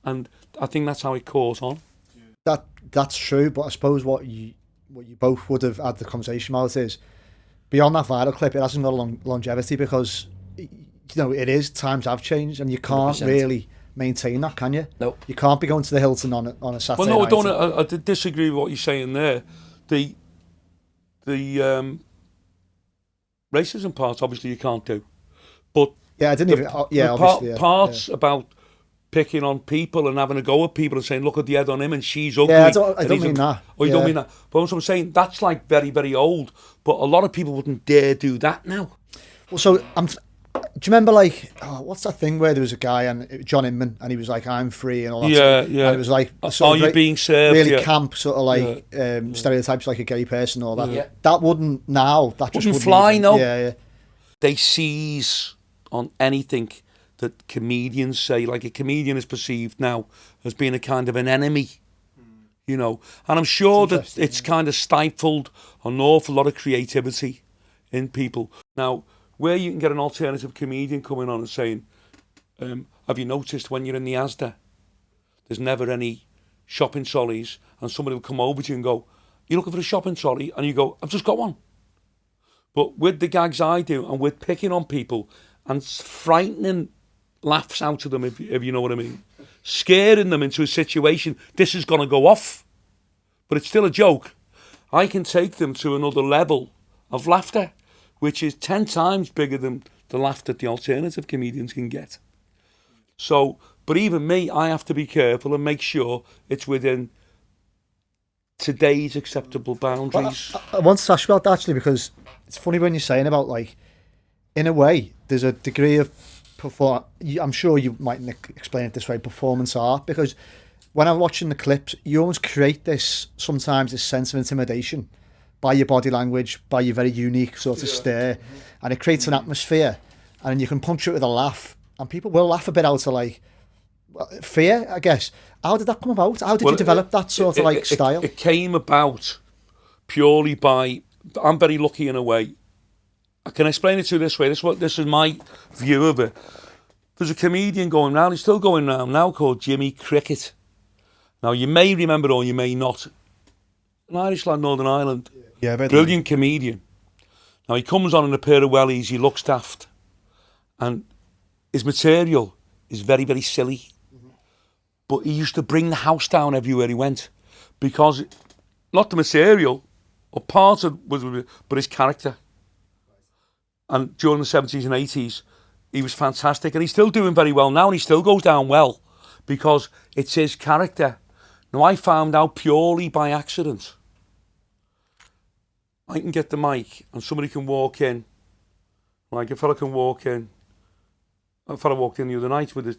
And I think that's how it caught on. That's true, but I suppose what you both would have had the conversation about is beyond that viral clip, it hasn't got a longevity because it is, times have changed, and you can't 100%. really maintain that, can you? No. You can't be going to the Hilton on a Saturday Well, no, night. I disagree with what you're saying there. The racism part, obviously, you can't do, but Yeah, I didn't even. Obviously, parts about picking on people and having a go at people and saying, look at the head on him and she's ugly. Yeah, I don't mean that. Oh, you don't mean that. But what I'm saying, that's like very, very old. But a lot of people wouldn't dare do that now. Well, so do you remember what's that thing where there was a guy and John Inman and he was like, I'm free and all that Yeah, stuff. yeah. And it was like Are you being served? really camp sort of like stereotypes like a gay person and all that. Yeah. That wouldn't now. That just Wouldn't fly, even, no. Yeah. They seize on anything that comedians say. Like a comedian is perceived now as being a kind of an enemy, and I'm sure that it's kind of stifled an awful lot of creativity in people. Now, where you can get an alternative comedian coming on and saying, have you noticed when you're in the Asda, there's never any shopping trolleys, and somebody will come over to you and go, you're looking for a shopping trolley? And you go, I've just got one. But with the gags I do, and with picking on people and frightening laughs out of them, if you know what I mean, scaring them into a situation, this is going to go off, but it's still a joke, I can take them to another level of laughter, which is 10 times bigger than the laugh that the alternative comedians can get. So, but even me, I have to be careful and make sure it's within today's acceptable boundaries. I want to ask you about that actually, because it's funny when you're saying about, like, in a way, there's a degree of I'm sure you mightn't explain it this way, performance art, because when I'm watching the clips, you almost create this sense of intimidation by your body language, by your very unique sort of stare, and it creates an atmosphere, and you can punch it with a laugh, and people will laugh a bit out of like fear, I guess. How did that come about? How did you develop that sort of style? It came about purely by, I'm very lucky in a way. I can explain it to you this way. This is my view of it. There's a comedian going round, he's still going round now, called Jimmy Cricket. Now, you may remember or you may not. An Irish lad, Northern Ireland. Yeah, brilliant comedian. Now, he comes on in a pair of wellies, he looks daft. And his material is very, very silly. But he used to bring the house down everywhere he went. Because, not the material, or part of it, but his character. And during the 70s and 80s, he was fantastic. And he's still doing very well now, and he still goes down well, because it's his character. Now, I found out purely by accident. I can get the mic, and somebody can walk in. Like, a fella can walk in. A fella walked in the other night with his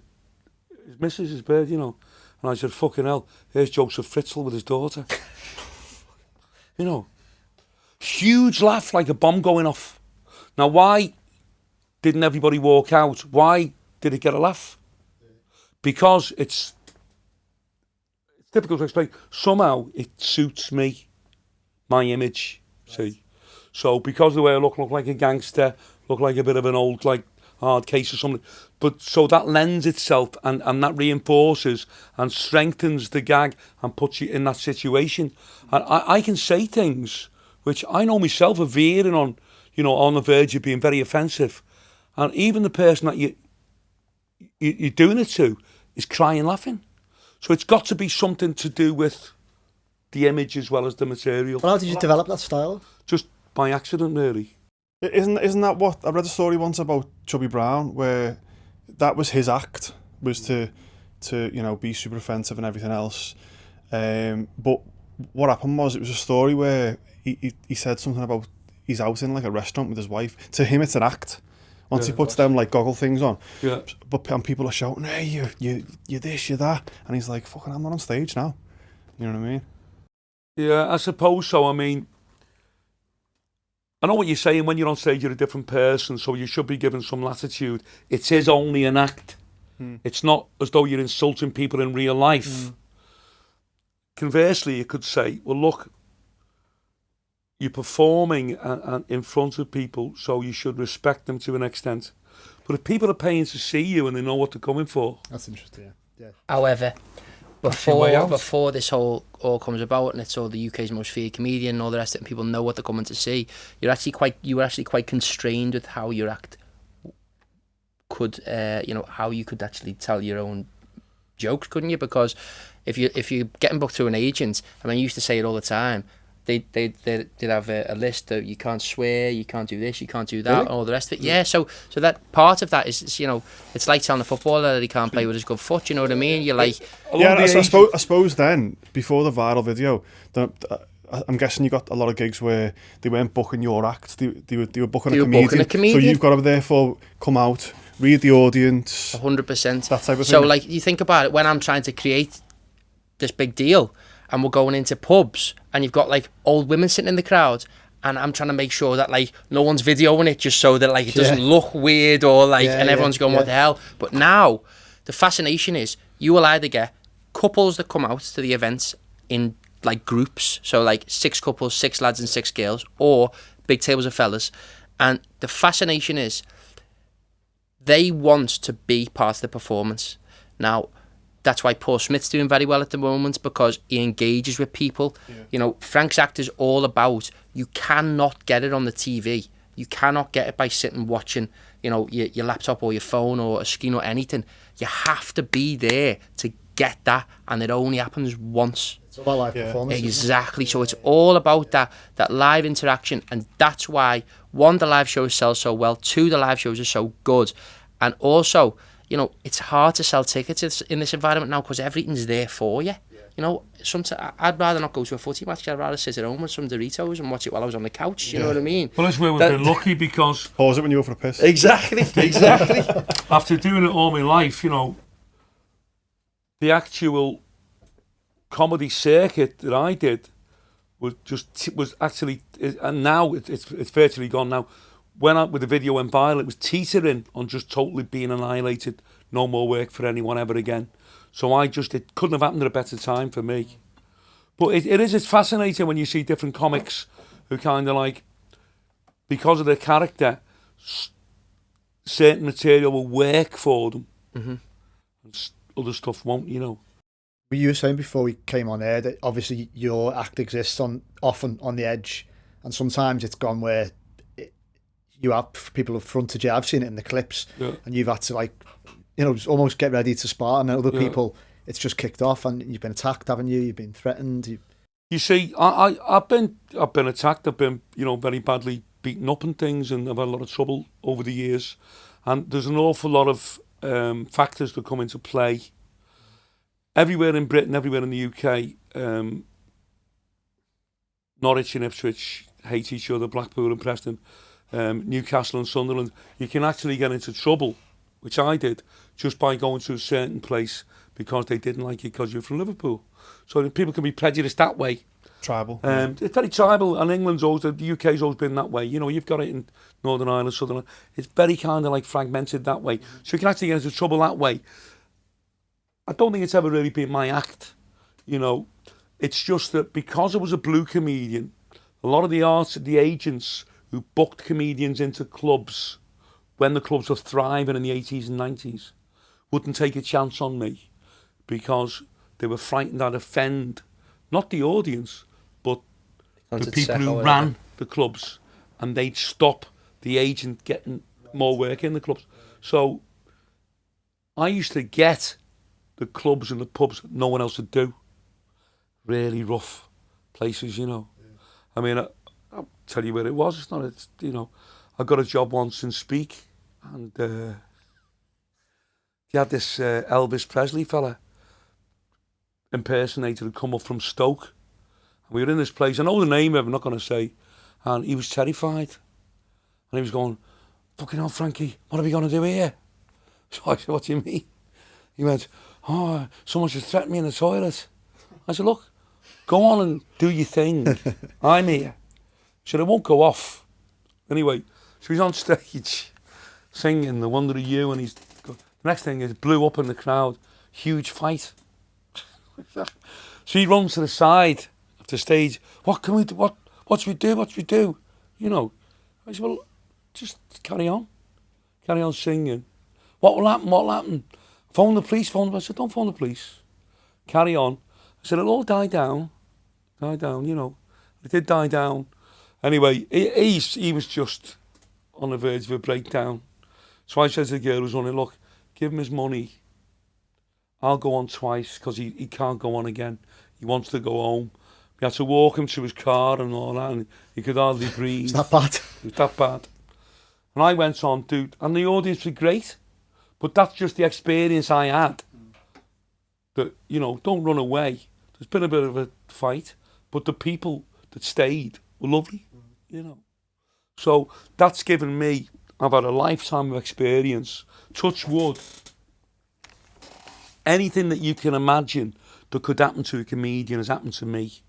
missus, his bird, And I said, fucking hell, here's Joseph Fritzl with his daughter. Huge laugh, like a bomb going off. Now, why didn't everybody walk out? Why did it get a laugh? Because it's difficult to explain. Somehow it suits me, my image, see. So because of the way I look like a gangster, look like a bit of an old, like, hard case or something. But so that lends itself and that reinforces and strengthens the gag and puts you in that situation. And I can say things which I know myself are veering on, on the verge of being very offensive. And even the person that you're doing it to is crying laughing. So it's got to be something to do with the image as well as the material. Well, how did you develop that style? Just by accident, really. Isn't that what I read a story once about Chubby Brown, where that was his act, was to be super offensive and everything else. But what happened was, it was a story where he said something about he's out in like a restaurant with his wife. To him, it's an act. Once he puts them like goggle things on, and people are shouting, "Hey, you this, you that," and he's like, "Fucking, I'm not on stage now." You know what I mean? Yeah, I suppose so. I mean, I know what you're saying. When you're on stage, you're a different person, so you should be given some latitude. It is only an act. It's not as though you're insulting people in real life. Conversely, you could say, well, look, you're performing in front of people, so you should respect them to an extent. But if people are paying to see you and they know what they're coming for... That's interesting, yeah. However, before this all comes about, and it's all the UK's most feared comedian and all the rest of it, and people know what they're coming to see. You were actually quite constrained with how your act could, how you could actually tell your own jokes, couldn't you? Because if you're getting booked through an agent, I mean, I used to say it all the time. They'd have a list that you can't swear, you can't do this, you can't do that, really? And all the rest of it. Yeah, so that part of that is, it's like telling a footballer that he can't play with his good foot. You know what I mean? You're like, I suppose then before the viral video, I'm guessing you got a lot of gigs where they weren't booking your act, they were booking a comedian. So you've got to therefore come out, read the audience, 100%. That type of thing. So like, you think about it, when I'm trying to create this big deal, and we're going into pubs, and you've got like old women sitting in the crowd, and I'm trying to make sure that like no one's videoing it, just so that like it doesn't look weird, or like, and everyone's going, what the hell? But now the fascination is, you will either get couples that come out to the events in like groups, so like 6 couples, 6 lads and 6 girls, or big tables of fellas, and the fascination is they want to be part of the performance. Now, that's why Paul Smith's doing very well at the moment, because he engages with people. Yeah. Frank's act is all about, you cannot get it on the TV. You cannot get it by sitting watching, your laptop or your phone or a screen or anything. You have to be there to get that, and it only happens once. It's about live performance. Exactly. So it's all about that live interaction, and that's why, 1, the live shows sell so well, 2, the live shows are so good, and also, it's hard to sell tickets in this environment now because everything's there for you. Sometimes I'd rather not go to a footy match. I'd rather sit at home with some Doritos and watch it while I was on the couch. You know what I mean? Well, that's where we've been lucky, because pause it when you go for a piss. Exactly. After doing it all my life, the actual comedy circuit that I did was actually, and now it's virtually gone now. With the video went viral, it was teetering on just totally being annihilated. No more work for anyone ever again. So it couldn't have happened at a better time for me. But it's fascinating when you see different comics who kind of like, because of their character, certain material will work for them. Mm-hmm. And other stuff won't, You were saying before we came on air that obviously your act exists often on the edge, and sometimes it's gone where you have people have fronted you. I've seen it in the clips, and you've had to almost get ready to spar, and other people, it's just kicked off, and you've been attacked, haven't you? You've been threatened. You see, I've been attacked. I've been very badly beaten up and things, and I've had a lot of trouble over the years. And there's an awful lot of factors that come into play. Everywhere in Britain, everywhere in the UK, Norwich and Ipswich hate each other. Blackpool and Preston. Newcastle and Sunderland, you can actually get into trouble, which I did, just by going to a certain place because they didn't like you because you're from Liverpool. So people can be prejudiced that way. Tribal. It's very tribal, and the UK's always been that way. You've got it in Northern Ireland, Southern Ireland. It's very kind of like fragmented that way. So you can actually get into trouble that way. I don't think it's ever really been my act. It's just that because I was a blue comedian, a lot of the agents who booked comedians into clubs when the clubs were thriving in the 80s and 90s wouldn't take a chance on me because they were frightened I'd offend not the audience but the people who ran the clubs, and they'd stop the agent getting more work in the clubs. So I used to get the clubs and the pubs that no one else would do. Really rough places, I mean, I'll tell you where it was. I got a job once in Speak, and you had this Elvis Presley fella impersonator who'd come up from Stoke. And we were in this place, I know the name of it, I'm not going to say, and he was terrified. And he was going, fucking hell, Frankie, what are we going to do here? So I said, what do you mean? He went, someone just threatened me in the toilet. I said, look, go on and do your thing. I'm here. So it won't go off. Anyway, so he's on stage singing The Wonder of You, and the next thing is blew up in the crowd. Huge fight. So he runs to the side of the stage. What can we do? What should we do? What should we do? I said, well, just carry on singing. What will happen? Phone the police. I said, don't phone the police. carry on. I said, it'll all die down, you know. It did die down. Anyway, he was just on the verge of a breakdown. So I said to the girl who was on it, look, give him his money. I'll go on twice because he can't go on again. He wants to go home. We had to walk him to his car and all that, and he could hardly breathe. It's that bad. It was that bad. And I went on, dude, and the audience were great. But that's just the experience I had. That, you know, don't run away. There's been a bit of a fight, but the people that stayed were lovely, you know. So that's given me, I've had a lifetime of experience. Touch wood. Anything that you can imagine that could happen to a comedian has happened to me.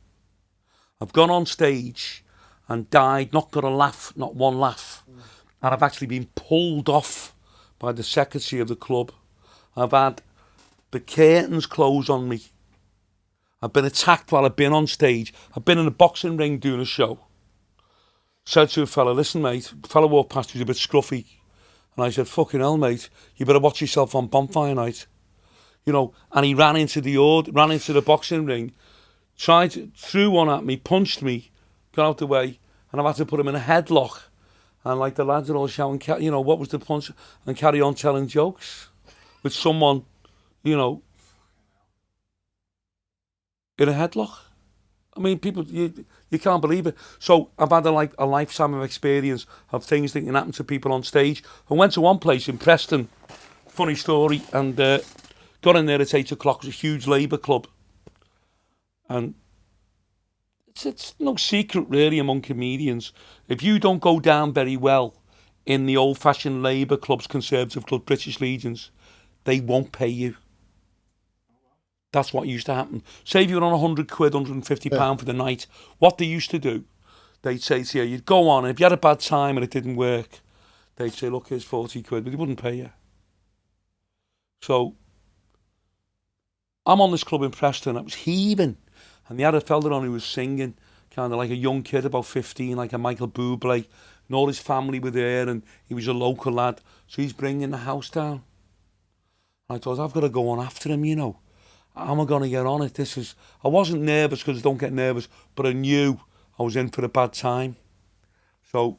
I've gone on stage and died, not got a laugh, not one laugh. And I've actually been pulled off by the secretary of the club. I've had the curtains closed on me. I've been attacked while I've been on stage. I've been in a boxing ring doing a show. Said to a fella, listen mate, a fella walked past, he was a bit scruffy. And I said, fucking hell mate, you better watch yourself on bonfire night. You know, and he ran into the boxing ring, threw one at me, punched me, got out the way, and I've had to put him in a headlock. And like the lads are all shouting, you know, what was the punch? And carry on telling jokes with someone, you know, in a headlock. I mean, people, you can't believe it. So I've had a lifetime of experience of things that can happen to people on stage. I went to one place in Preston, funny story, and got in there at 8 o'clock. It was a huge Labour club. And it's no secret really among comedians. If you don't go down very well in the old-fashioned Labour clubs, Conservative clubs, British Legions, they won't pay you. That's what used to happen. Say if you were on £100, £150 for the night, what they used to do, they'd say to you, you'd go on, and if you had a bad time and it didn't work, they'd say, look, here's £40, but they wouldn't pay you. So I'm on this club in Preston, it was heaving. And they had a fella on who was singing, kind of like a young kid, about 15, like a Michael Bublé. And all his family were there, and he was a local lad. So he's bringing the house down. And I thought, I've got to go on after him, you know. How am I going to get on it? I wasn't nervous because I don't get nervous, but I knew I was in for a bad time. So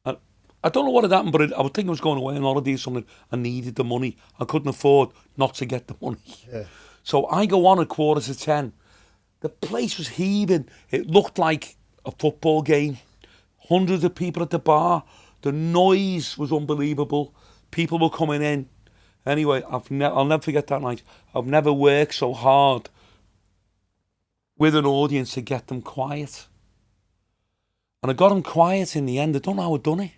I don't know what had happened, but I would think I was going away on holiday or something. I needed the money. I couldn't afford not to get the money. Yeah. So I go on at 9:45. The place was heaving. It looked like a football game. Hundreds of people at the bar. The noise was unbelievable. People were coming in. Anyway, I'll never forget that night. I've never worked so hard with an audience to get them quiet. And I got them quiet in the end. I don't know how I'd done it.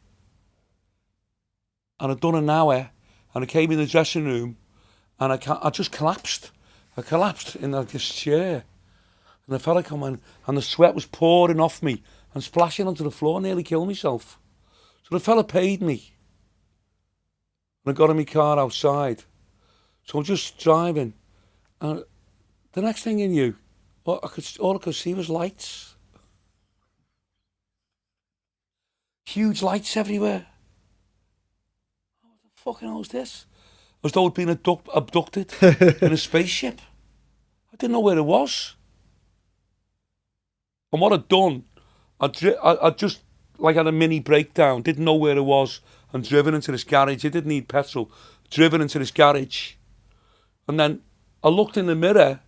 And I'd done an hour, and I came in the dressing room, and I just collapsed. I collapsed in this chair. And the fella come in, and the sweat was pouring off me and splashing onto the floor, nearly killed myself. So the fella paid me. And I got in my car outside. So I'm just driving. And the next thing I knew, all I could see was lights. Huge lights everywhere. What the fucking hell was this? As though I'd been abducted in a spaceship. I didn't know where it was. And what I'd done, I just like had a mini breakdown, didn't know where it was, and driven into this garage. It didn't need petrol. Driven into this garage. And then I looked in the mirror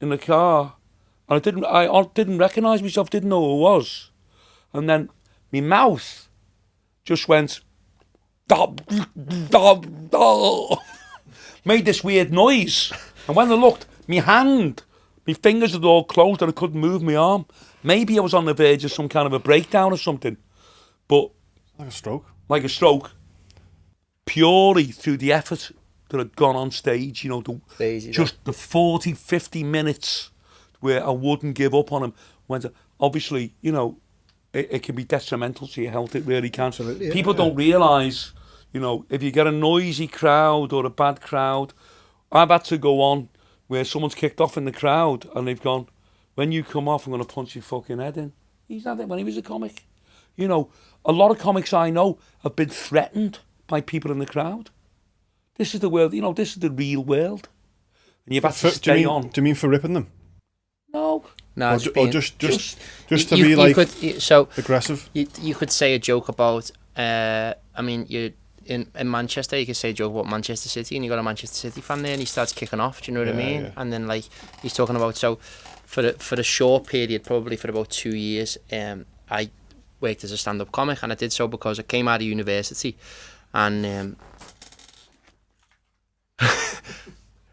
in the car, and I didn't recognise myself, didn't know who it was. And then my mouth just went, made this weird noise. And when I looked, my fingers had all closed and I couldn't move my arm. Maybe I was on the verge of some kind of a breakdown or something. But like a stroke. Like a stroke. Purely through the effort that had gone on stage, you know, the 40, 50 minutes where I wouldn't give up on him. Obviously, you know, it can be detrimental to your health. It really can. Absolutely, yeah. People don't realise, you know, if you get a noisy crowd or a bad crowd, I've had to go on where someone's kicked off in the crowd and they've gone, when you come off, I'm going to punch your fucking head in. He's had it when he was a comic. You know, a lot of comics I know have been threatened by people in the crowd. This is the world, you know, this is the real world. and you've had to stay on. Do you mean for ripping them? No. No, Or just to be like aggressive. You could say a joke about. I mean, you in Manchester, you could say a joke about Manchester City, and you got a Manchester City fan there, and he starts kicking off. Do you know what I mean? Yeah. And then like he's talking about for a short period, probably for about 2 years, I worked as a stand-up comic, and I did so because I came out of university, and.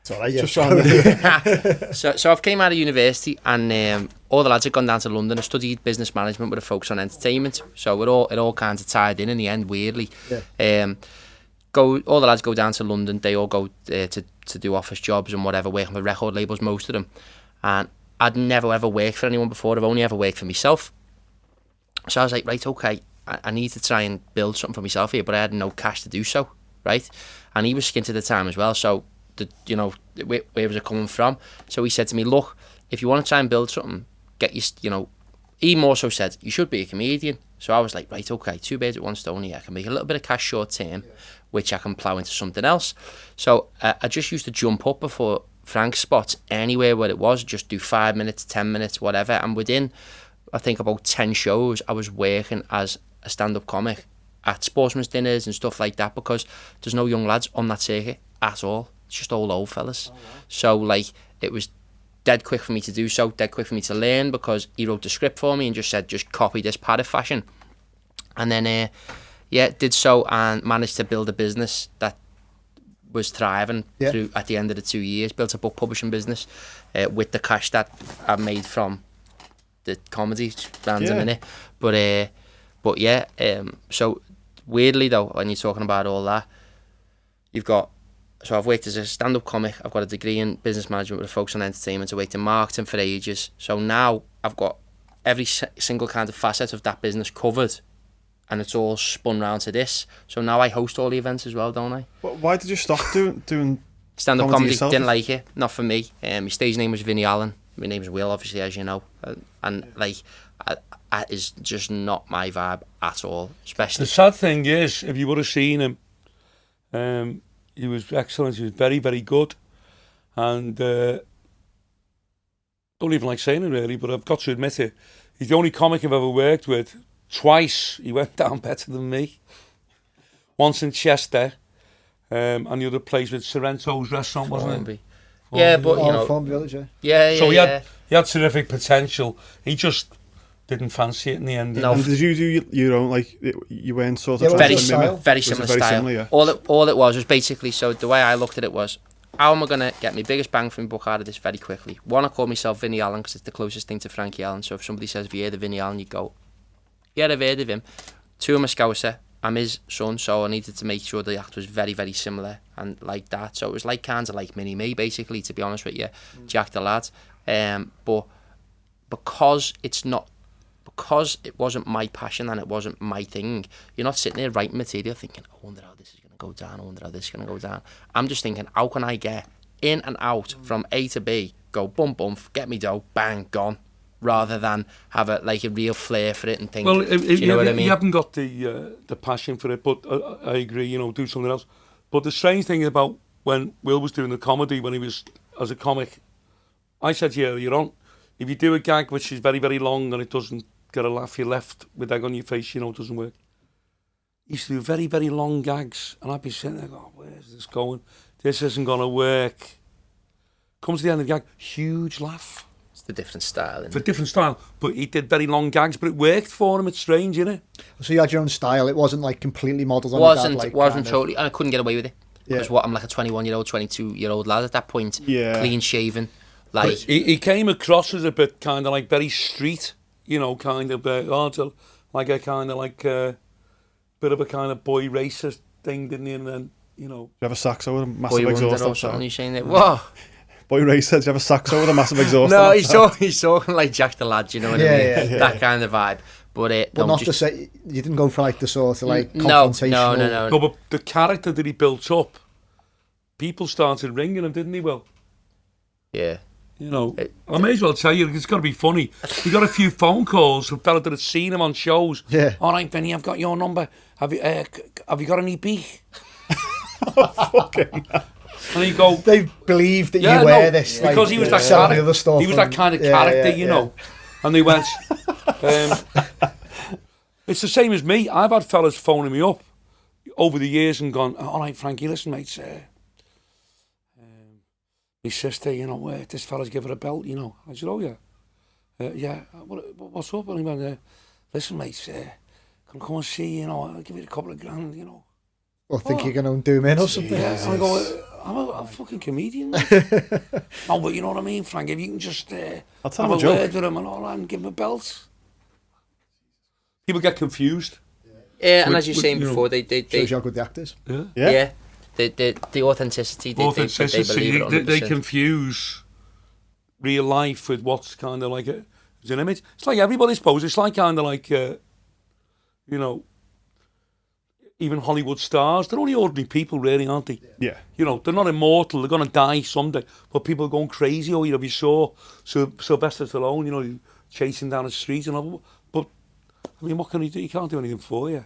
Sorry, just trying to... so I've came out of university, and all the lads had gone down to London. I studied business management with a focus on entertainment. So it all kind of tied in the end, weirdly. Yeah. All the lads go down to London. They all go to do office jobs and whatever, working with record labels, most of them. And I'd never ever worked for anyone before. I've only ever worked for myself. So I was like, right, okay, I need to try and build something for myself here, but I had no cash to do so, right? And he was skint at the time as well, so where was it coming from? So he said to me, look, if you want to try and build something, he more so said, you should be a comedian. So I was like, right, okay, 2 birds with 1 stone here. I can make a little bit of cash short term, which I can plough into something else. So I just used to jump up before Frank's spots anywhere where it was, just do 5 minutes, 10 minutes, whatever. And within, I think, about 10 shows, I was working as a stand-up comic at sportsmen's dinners and stuff like that, because there's no young lads on that circuit at all. It's just all old fellas. Oh, wow. So like it was dead quick for me to do so, dead quick for me to learn, because he wrote the script for me and just said, just copy this parrot fashion. And then did so and managed to build a business that was thriving through at the end of the 2 years. Built a book publishing business with the cash that I made from the comedy bands a minute. But yeah, so weirdly though, when you're talking about all that, so I've worked as a stand-up comic. I've got a degree in business management with a focus on entertainment. I worked in marketing for ages. So now I've got every single kind of facet of that business covered, and it's all spun round to this. So now I host all the events as well, don't I? Why did you stop doing stand-up comedy? Yourself? Didn't like it. Not for me. My stage name was Vinnie Allen. My name's Will, obviously, as you know. And like, that is just not my vibe at all. Especially the sad thing is, if you would have seen him, he was excellent. He was very, very good, and don't even like saying it really, but I've got to admit it. He's the only comic I've ever worked with. Twice he went down better than me. Once in Chester, and the other place with Sorrento's restaurant, wasn't it? Yeah, but you know, Farm Village, So he had terrific potential. He just didn't fancy it in the end. No. And did you do your own, like, you weren't sort of very similar style. Similar, yeah. All it was basically, so the way I looked at it was, how am I going to get my biggest bang for my buck out of this very quickly? One, I call myself Vinnie Allen because it's the closest thing to Frankie Allen. So if somebody says, have you heard of Vinnie Allen? You go, yeah, I've heard of him. 2, I'm a Scouser. I'm his son, so I needed to make sure the act was very, very similar and like that. So it was like kind of like Mini-Me, basically, to be honest with you, Jack the Lad. But because it wasn't my passion and it wasn't my thing, you're not sitting there writing material thinking, I wonder how this is going to go down, I wonder how this is going to go down. I'm just thinking, how can I get in and out from A to B, go bump, get me dough, bang, gone, rather than have a real flair for it and think, well, you know what I mean? You haven't got the passion for it, but I agree, do something else. But the strange thing about when Will was doing the comedy, when he was as a comic, I said to you earlier on, if you do a gag which is very, very long and it doesn't get a laugh, you're left with egg on your face, it doesn't work. He used to do very, very long gags, and I'd be sitting there going, where's this going? This isn't going to work. Comes to the end of the gag, huge laugh. It's the different style, isn't it? It's a different style, but he did very long gags, but it worked for him. It's strange, isn't it? So you had your own style. It wasn't like completely modelled on your dad, wasn't totally, and I couldn't get away with it. Because I'm like a 21-year-old, 22-year-old lad at that point, clean shaven. Like he came across as a bit kind of like very street, kind of like a kind of like bit of a kind of boy racist thing, didn't he? And then you have a saxo with a massive exhaust outside. You're saying that? Whoa. Boy racist, you have a saxo with a massive exhaust. No, he's talking like Jack the Lad, you know what I mean? Yeah. That kind of vibe. But not to say you didn't go for like the sort of like confrontational. No. But the character that he built up, people started ringing him, didn't he? Well, yeah. I may as well tell you, it's got to be funny. He got a few phone calls from fellas that had seen him on shows. Yeah. All right, Vinny, I've got your number. Have you got any beef? Fucking And you go, They believed that yeah, you wear no, this. because he was that selling character. the other stuff He was that kind of yeah, character, yeah, you know. And they went, it's the same as me. I've had fellas phoning me up over the years and gone, all right, Frankie, listen, mate, my sister, you know, this fella's give her a belt, you know. I said, oh, yeah. Yeah, what's up? And he went, listen, mate, can I come and see, you know, I'll give you a couple of grand, you know. Or think you're going to do me in or something. Yeah, and I go, I'm a fucking comedian, mate. No, but you know what I mean, Frank, if you can just I'll tell have him a a joke. word with him and all that and give him a belt. People get confused. Yeah, and as you're saying before, they Shows you how good the actors. yeah, the authenticity, they believe it 100%. They confuse real life with what's kind of like it's an image. It's like everybody's pose. It's like kind of like, you know, even Hollywood stars. They're only ordinary people, really, aren't they? Yeah. You know, they're not immortal. They're going to die someday. But people are going crazy. Oh, you know, if you saw Sylvester Stallone, you know, chasing down the street and all. But, I mean, what can he do? He can't do anything for you.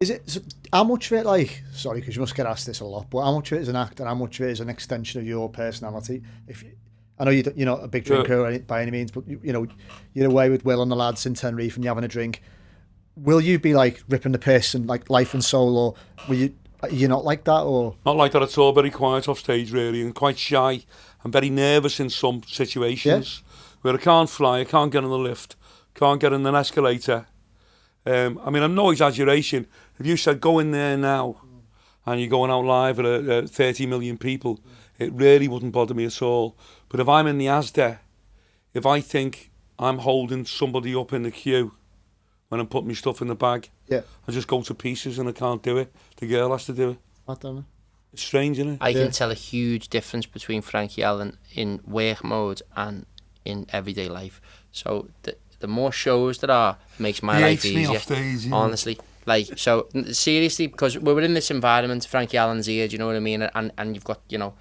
Is it, so how much of it, like, sorry, because you must get asked this a lot, but how much of it is an act and how much of it is an extension of your personality? I know you're not a big drinker by any means, but you know, you're away with Will and the lads in Tenerife and you're having a drink. Will you be like ripping the piss and like life and soul, or are you not like that, or? Not like that at all. Very quiet off stage, really, and quite shy and very nervous in some situations where I can't fly, I can't get on the lift, can't get in an escalator. I mean, I'm no exaggeration. If you said go in there now and you're going out live at 30 million people, it really wouldn't bother me at all. But if I'm in the Asda, if I think I'm holding somebody up in the queue when I'm putting my stuff in the bag, I just go to pieces and I can't do it. The girl has to do it. I don't know. It's strange, isn't it? I can tell a huge difference between Frankie Allen in work mode and in everyday life. So the more shows there are, it makes my life easier. Off stage, yeah. Honestly. Like, so seriously, because we're in this environment, Frankie Allen's here, do you know what I mean? And you've got, you know,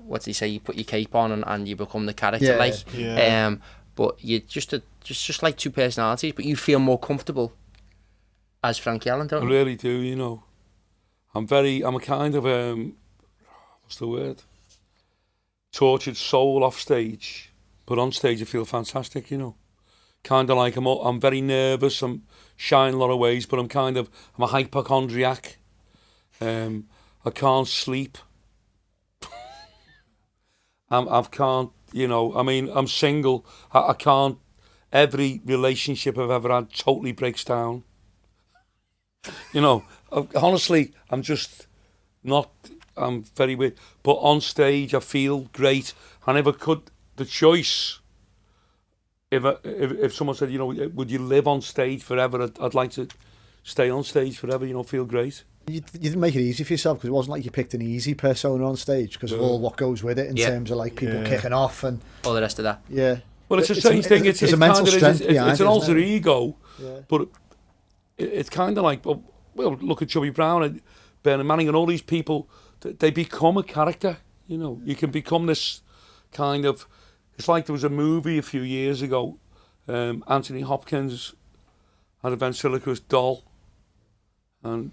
what do you say? You put your cape on and you become the character, but you're just like two personalities, but you feel more comfortable as Frankie Allen, don't you? I really do, you know. I'm a kind of, what's the word? Tortured soul off stage, but on stage I feel fantastic, you know. Kind of like I'm very nervous, I'm shy in a lot of ways, but I'm a hypochondriac. I can't sleep. I can't, you know, I mean, I'm single. I can't, every relationship I've ever had totally breaks down. You know, honestly, I'm just not, I'm very weird. But on stage, I feel great. I never could, the choice, if someone said, you know, would you live on stage forever? I'd like to stay on stage forever, you know, feel great. You didn't make it easy for yourself because it wasn't like you picked an easy persona on stage because of all what goes with it in terms of like people kicking off and all the rest of that. Yeah. Well, it's a strange thing. It's a mental strength behind it's an it, alter ego, yeah. but it's kind of like, well, look at Chubby Brown and Bernard Manning and all these people. They become a character. You know, you can become this kind of. It's like there was a movie a few years ago. Anthony Hopkins had a ventriloquist doll, and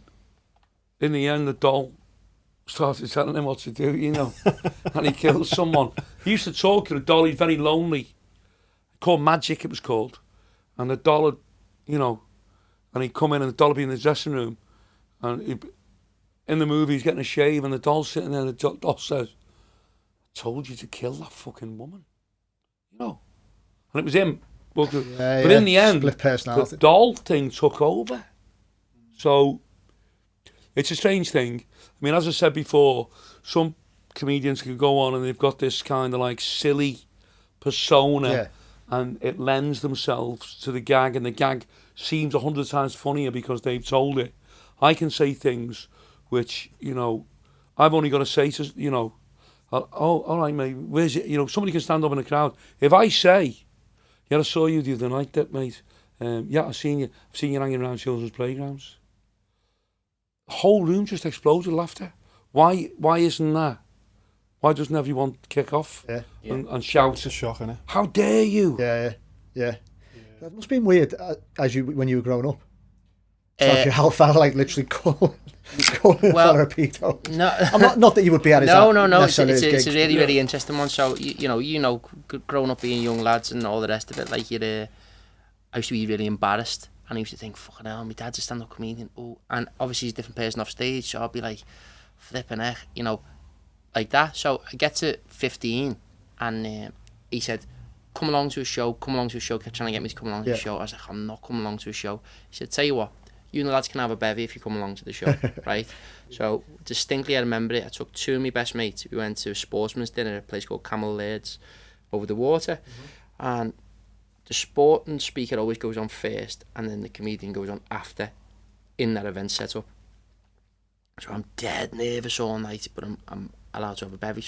in the end, the doll started telling him what to do, you know, and he killed someone. He used to talk to the doll. He's very lonely. Called Magic, it was called, and the doll had, you know, and he'd come in and the doll would be in the dressing room, and in the movie he's getting a shave and the doll's sitting there and the doll says, "I told you to kill that fucking woman," you know, and it was him. But in the end, the doll thing took over. So it's a strange thing. I mean, as I said before, some comedians can go on and they've got this kind of like silly persona and it lends themselves to the gag, and the gag seems 100 times funnier because they've told it. I can say things which, you know, I've only got to say to, you know, oh, all right, mate, where's it? You know, somebody can stand up in the crowd. If I say, yeah, I saw you the other night, mate. Yeah, I've seen you hanging around children's playgrounds. The whole room just explodes with laughter. Why isn't that? Why doesn't everyone kick off and shout? It's a shock, isn't it? How dare you? Yeah. That must have been weird when you were growing up. How far, like, literally calling well, a pedo. No, I'm not that you would be at his no. It's gigs, a really, really interesting one. So you know, growing up being young lads and all the rest of it, like I used to be really embarrassed, and I used to think, fucking hell, my dad's a stand-up comedian. Oh, and obviously he's a different person off stage, so I'd be like, flipping heck, you know, like that. So I get to 15, and he said, come along to a show, kept trying to get me to come along to the show. I was like, I'm not coming along to a show. He said, tell you what, you and the lads can have a bevy if you come along to the show, right? So distinctly I remember it. I took two of my best mates. We went to a sportsman's dinner at a place called Camel Laird's over the water, and the sporting speaker always goes on first, and then the comedian goes on after in that event setup. So I'm dead nervous all night, but I'm allowed to have a bevy,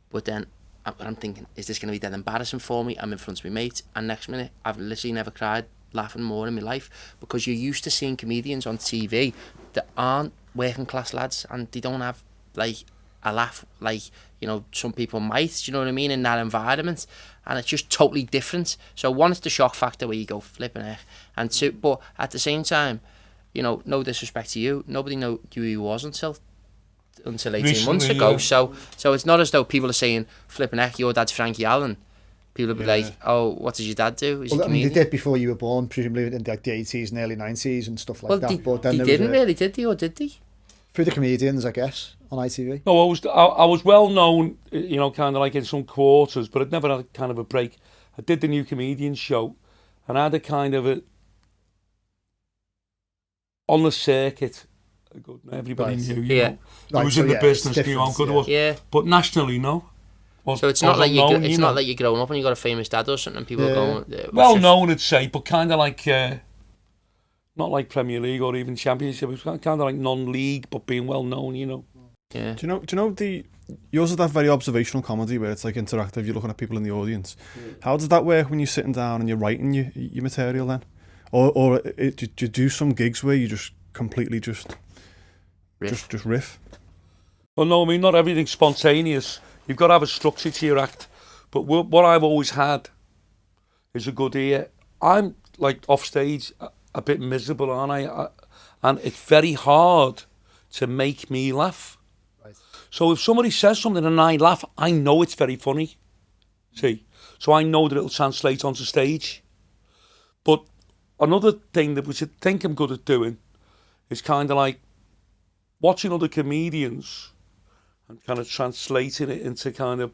but then I'm thinking, is this going to be dead embarrassing for me? I'm in front of my mate, and next minute, I've literally never cried laughing more in my life, because you're used to seeing comedians on TV that aren't working class lads, and they don't have, like, a laugh like, you know, some people might, do you know what I mean, in that environment, and it's just totally different. So one, it's the shock factor where you go, flipping heck, and two, but at the same time, you know, no disrespect to you, nobody knew who he was until 18 months ago. Yeah. So it's not as though people are saying, flipping heck, your dad's Frankie Allen. People will be like, oh, what does your dad do? Is he a comedian? They did before you were born, presumably in like the 80s and early 90s and stuff like that. But then they didn't really, did they, or did they? Through the comedians, I guess, on ITV. No, I was well known, you know, kind of like in some quarters, but I'd never had kind of a break. I did the New Comedians show, and I had a kind of a, on the circuit, everybody knew, you know. I was in the business, knew how good it was. Yeah. But nationally, no. So it's not like not like you're growing up and you got a famous dad or something, and people are going... well known, I'd say, but kind of like... not like Premier League or even Championship. It was kind of like non-league, but being well known, you know. Yeah. Do you know you also have that very observational comedy where it's like interactive, you're looking at people in the audience. Yeah. How does that work when you're sitting down and you're writing your material then? Or do you do some gigs where you just completely just riff? Well, no, I mean, not everything's spontaneous. You've got to have a structure to your act. But what I've always had is a good ear. I'm, like, off stage a bit miserable, aren't I? And it's very hard to make me laugh. Right. So if somebody says something and I laugh, I know it's very funny. See? So I know that it'll translate onto stage. But another thing that which I think I'm good at doing is kind of like watching other comedians and kind of translating it into kind of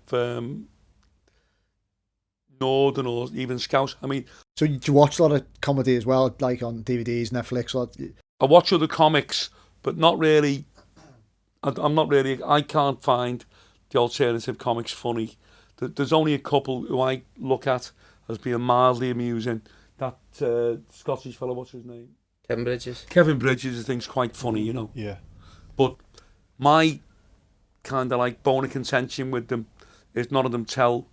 Northern or even Scouse. I mean... So do you watch a lot of comedy as well, like on DVDs, Netflix? I watch other comics, but not really... I'm not really... I can't find the alternative comics funny. There's only a couple who I look at as being mildly amusing. That Scottish fellow, what's his name? Kevin Bridges. Kevin Bridges, I think's quite funny, you know. Yeah. But my kind of like bone of contention with them is none of them tell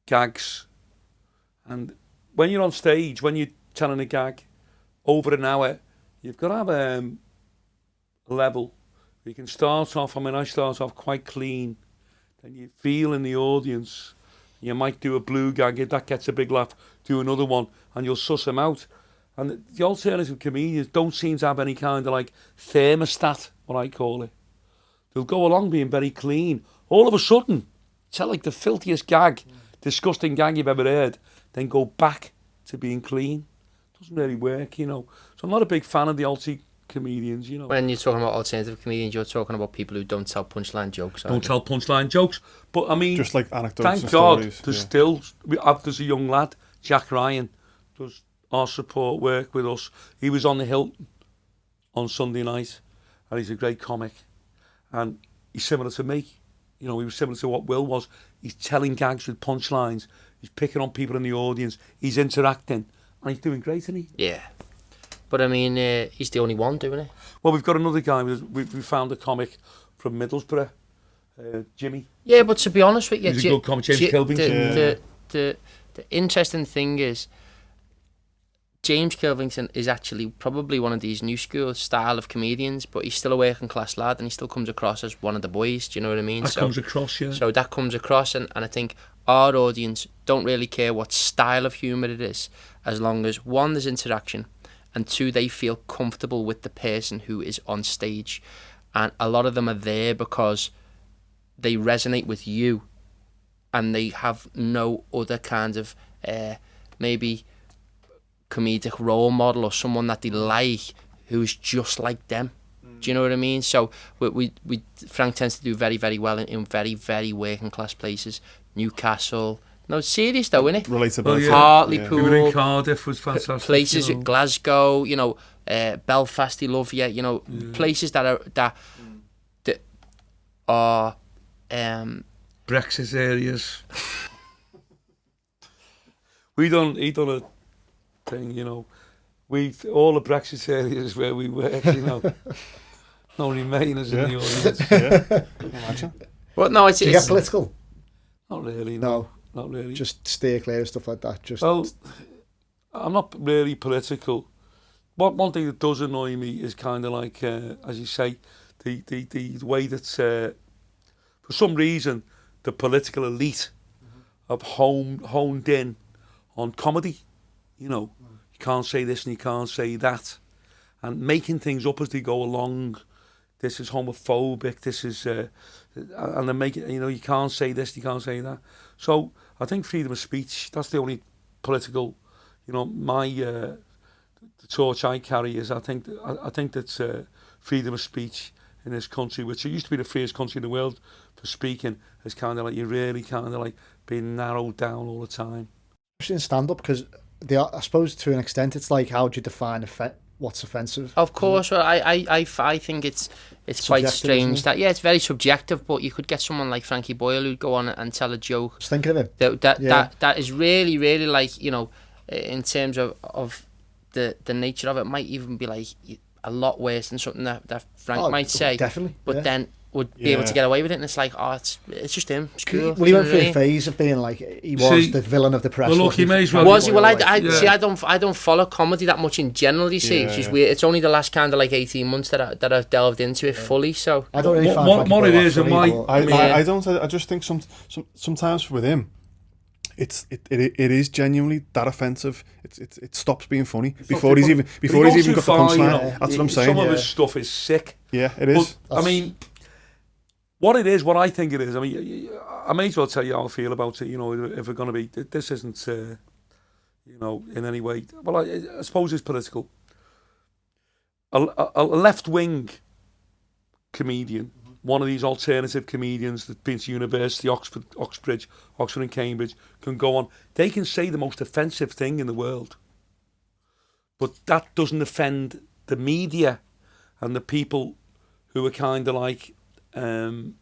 gags. And when you're on stage, when you're telling a gag over an hour, you've got to have a level. You can start off, I mean, I start off quite clean. Then you feel in the audience. You might do a blue gag, if that gets a big laugh, do another one, and you'll suss them out. And the alternative comedians don't seem to have any kind of like thermostat, what I call it. They'll go along being very clean. All of a sudden, tell like the filthiest gag, disgusting gag you've ever heard, then go back to being clean. Doesn't really work, you know. So I'm not a big fan of the alti comedians, you know. When you're talking about alternative comedians, you're talking about people who don't tell punchline jokes. Don't tell punchline jokes. But I mean, just like anecdotes. Thank and God, stories, there's still there's a young lad, Jack Ryan, does our support work with us. He was on the Hilton on Sunday night, and he's a great comic. And he's similar to me. You know, he was similar to what Will was. He's telling gags with punchlines. He's picking on people in the audience. He's interacting. And he's doing great, isn't he? Yeah. But I mean, he's the only one doing it. Well, we've got another guy. We found a comic from Middlesbrough, Jimmy. Yeah, but to be honest with you, he's a good comic, James Kilvington. The interesting thing is, James Kilvington is actually probably one of these new school style of comedians, but he's still a working class lad and he still comes across as one of the boys, do you know what I mean? That comes across, yeah. So that comes across, and I think our audience don't really care what style of humour it is, as long as, one, there's interaction, and 2, they feel comfortable with the person who is on stage. And a lot of them are there because they resonate with you, and they have no other kind of maybe comedic role model or someone that they like who's just like them. Do you know what I mean? So we Frank tends to do very, very well in very, very working class places. Newcastle. No, it's serious though, isn't it? Relatability. Hartlepool. We were in Cardiff, was fantastic. Places in Glasgow, Belfast, they love you. Places that are Brexit areas. He done a thing, all the Brexit areas where we work, no Remainers in the audience. Yeah. Imagine. Well, no, it's Do you get political? Not really, No. Not really. Just steer clear of stuff like that. Well, I'm not really political. One thing that does annoy me is kind of like, as you say, the way that, for some reason, the political elite have honed in on comedy. You can't say this and you can't say that. And making things up as they go along. This is homophobic, this is... and then making, you can't say this, you can't say that. So I think freedom of speech, that's the only political, the torch I carry is I think that freedom of speech in this country, which used to be the freest country in the world for speaking, is kind of like, you're really kind of like being narrowed down all the time. Especially in stand-up, because I suppose to an extent it's like, how do you define what's offensive? Of course, well, I think it's quite strange that it's very subjective, but you could get someone like Frankie Boyle who'd go on and tell a joke. Just thinking of him. That is really, really like, in terms of the nature of it, might even be like a lot worse than something that Frank might say. Definitely. But then would be able to get away with it, and it's like, it's just him. It's cool. Well, he went through a phase of being like, he was the villain of the press. Well, look, he may as well. Was he? Well, I don't follow comedy that much in general. You see, it's just weird. It's only the last kind of like 18 months that I've delved into it fully. So I don't really find what it is, and why I don't. I just think sometimes with him, it is genuinely that offensive. It stops being funny before he's even got the punchline. That's what I'm saying. Some of his stuff is sick. Yeah, it is. But, what I think it is, I may as well tell you how I feel about it, if we're going to be, this isn't, in any way, well, I suppose it's political. A left-wing comedian, one of these alternative comedians that's been to university, Oxford and Cambridge, can go on, they can say the most offensive thing in the world, but that doesn't offend the media and the people who are kind of like, the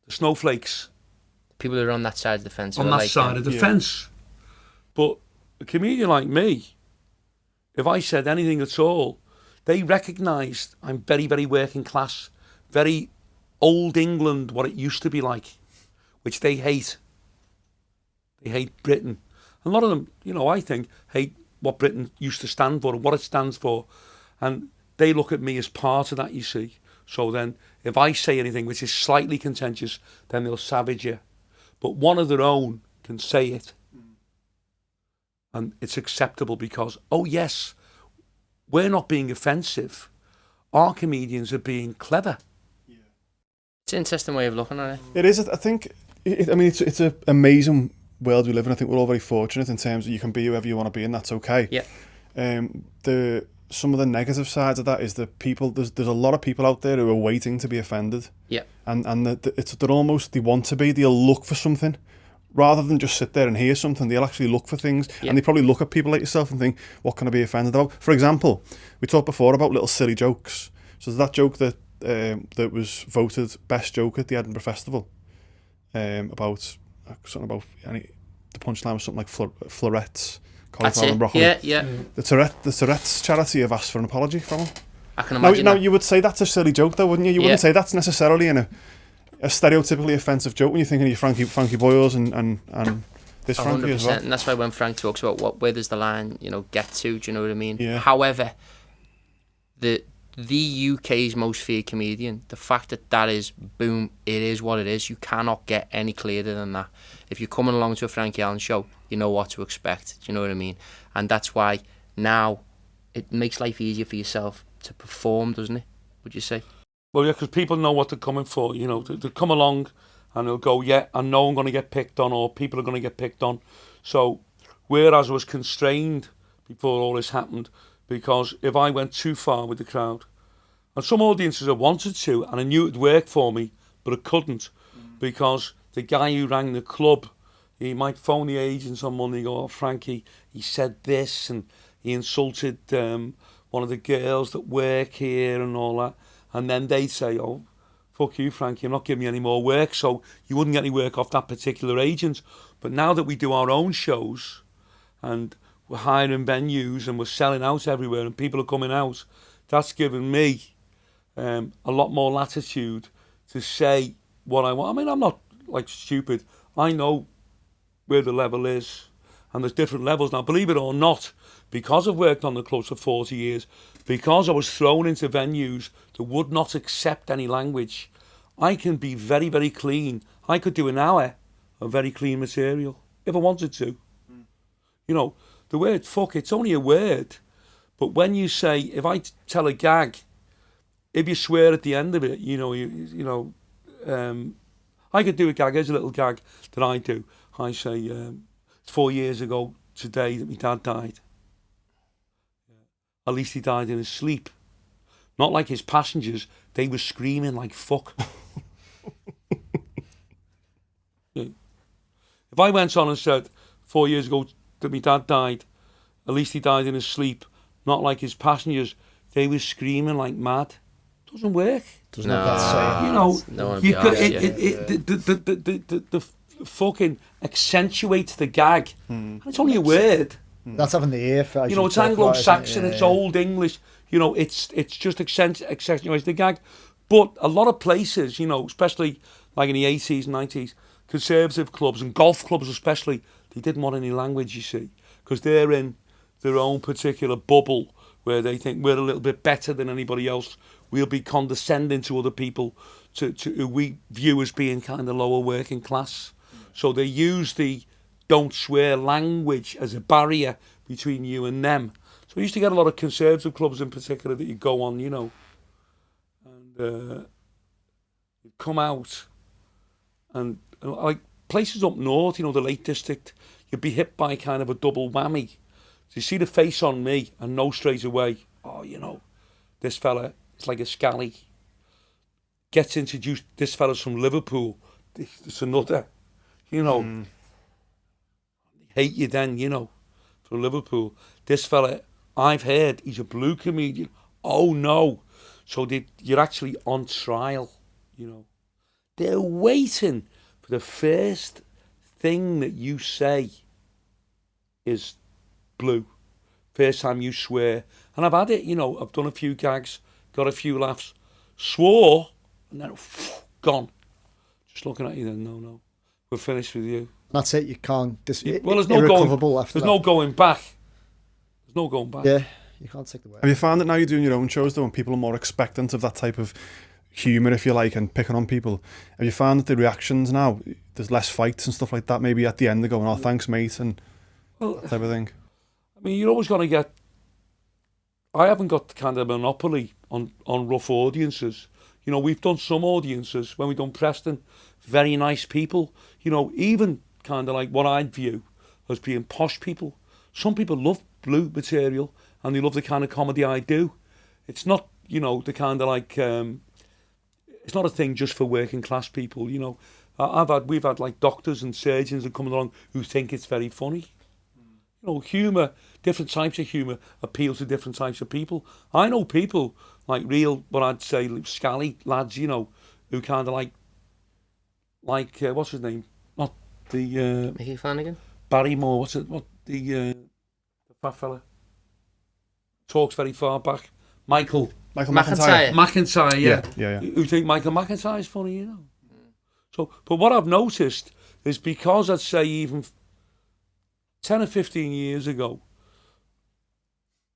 snowflakes. People who are on that side of the fence. On that side of the fence. But a comedian like me, if I said anything at all, they recognised I'm very, very working class, very old England, what it used to be like, which they hate. They hate Britain. A lot of them, I think, hate what Britain used to stand for and what it stands for. And they look at me as part of that, you see. So then, if I say anything which is slightly contentious, then they'll savage you. But one of their own can say it. And it's acceptable because, oh yes, we're not being offensive. Our comedians are being clever. Yeah. It's an interesting way of looking at it. It is. I think, it's an amazing world we live in. I think we're all very fortunate in terms of you can be whoever you want to be and that's okay. Yeah. Some of the negative sides of that is that people, there's a lot of people out there who are waiting to be offended. Yeah. And they want to be, they'll look for something. Rather than just sit there and hear something, they'll actually look for things. Yeah. And they probably look at people like yourself and think, what can I be offended about? For example, we talked before about little silly jokes. So there's that joke that was voted best joke at the Edinburgh Festival. About something about, the punchline was something like florets. Cauliflower and broccoli. Yeah. The Tourette's charity have asked for an apology from him. I can imagine. Now you would say that's a silly joke, though, wouldn't you? You wouldn't say that's necessarily a stereotypically offensive joke when you're thinking of your Frankie Boyles and this Frankie as well. And that's why when Frank talks about where does the line get to, do you know what I mean? Yeah. However, the UK's most feared comedian, the fact that is boom, it is what it is. You cannot get any clearer than that. If you're coming along to a Frankie Allen show, you know what to expect. Do you know what I mean? And that's why now, it makes life easier for yourself to perform, doesn't it? Would you say? Well, yeah, because people know what they're coming for. You know, they come along and they'll go, yeah, I know I'm going to get picked on, or people are going to get picked on. So, whereas I was constrained before all this happened, because if I went too far with the crowd, and some audiences I wanted to, and I knew it'd work for me, but it couldn't, because the guy who rang the club, he might phone the agents on Monday and go, oh, Frankie, he said this, and he insulted one of the girls that work here and all that. And then they'd say, oh, fuck you, Frankie, I'm not giving you any more work. So you wouldn't get any work off that particular agent. But now that we do our own shows and we're hiring venues and we're selling out everywhere and people are coming out, that's given me a lot more latitude to say what I want. I mean, I'm not like stupid. I know where the level is, and there's different levels now. Believe it or not, because I've worked on the clubs for 40 years, because I was thrown into venues that would not accept any language, I can be very, very clean. I could do an hour of very clean material if I wanted to. You know, the word fuck, it's only a word. But when you say, if I tell a gag, if you swear at the end of it, I could do a gag. Here's a little gag that I do. I say, it's 4 years ago today that my dad died. At least he died in his sleep. Not like his passengers. They were screaming like fuck. Yeah. If I went on and said 4 years ago that my dad died, at least he died in his sleep. Not like his passengers. They were screaming like mad. Doesn't work. Doesn't have that saying. You know, No one you could, the the fucking accentuates the gag. And it's only a word. That's having the ear for, You know, it's Anglo-Saxon, it's Old English. You know, it's just accentuates the gag. But a lot of places, you know, especially like in the 80s and 90s, conservative clubs and golf clubs especially, they didn't want any language, you see, because they're in their own particular bubble where they think we're a little bit better than anybody else. We'll be condescending to other people to who we view as being kind of lower working class. So they use the don't swear language as a barrier between you and them. So I used to get a lot of conservative clubs in particular that you go on, you know, and you'd come out and like places up north, you know, the Lake District, you'd be hit by kind of a double whammy. So you see the face on me and know straight away, oh, you know, this fella, it's like a scally. Gets introduced, this fella's from Liverpool, it's another, you know. Hate you then, you know, from Liverpool. This fella, I've heard, he's a blue comedian. Oh no. So you're actually on trial, you know. They're waiting for the first thing that you say is blue. First time you swear. And I've had it, you know, I've done a few gags, got a few laughs, swore, and then gone. Just looking at you then, no, we're finished with you. That's it. You can't. Well, there's no irrecoverable after there's that. no going back. There's no going back. Yeah, you can't take the word. Have you found that now you're doing your own shows though, and people are more expectant of that type of humour, if you like, and picking on people? Have you found that the reactions now, there's less fights and stuff like that? Maybe at the end they're going, "Oh, thanks, mate," and that type of thing. I mean, you're always going to get. I haven't got kind of a monopoly on rough audiences. You know, we've done some audiences when we've done Preston, very nice people. You know, even kind of like what I'd view as being posh people. Some people love blue material and they love the kind of comedy I do. It's not, you know, the kind of like, it's not a thing just for working class people, you know. We've had like doctors and surgeons and coming along who think it's very funny. You know, humour, different types of humour appeal to different types of people. I know people like real, what I'd say, scally lads, you know, who kind of like what's his name? Not the Mickey Flanagan? Barrymore. The fat fella? Talks very far back. Michael McIntyre. McIntyre, yeah. Yeah. Who think Michael McIntyre is funny, you know. So, but what I've noticed is because I'd say even 10 or 15 years ago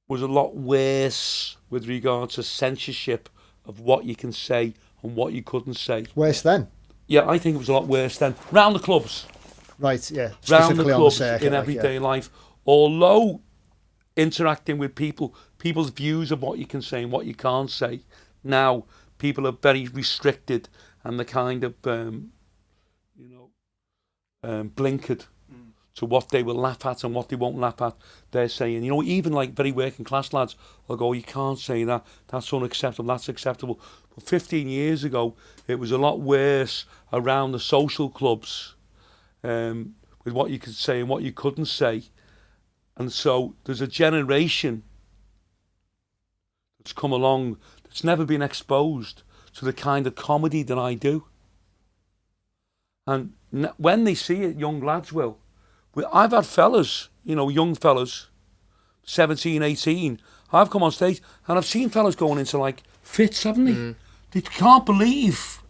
was a lot worse with regard to censorship of what you can say and what you couldn't say. Worse then? Yeah, I think it was a lot worse then. Round the clubs. Right, yeah. Round the Specifically on clubs circuit, in like, everyday life. Although interacting with people, people's views of what you can say and what you can't say. Now, people are very restricted and they're kind of, blinkered to what they will laugh at and what they won't laugh at. They're saying, even like very working class lads will go, you can't say that, that's unacceptable, that's acceptable. But 15 years ago, it was a lot worse around the social clubs with what you could say and what you couldn't say. And so there's a generation that's come along that's never been exposed to the kind of comedy that I do. And when they see it, young lads will. I've had fellas, young fellas, 17, 18, I've come on stage and I've seen fellas going into like fits, haven't they? Mm. They can't believe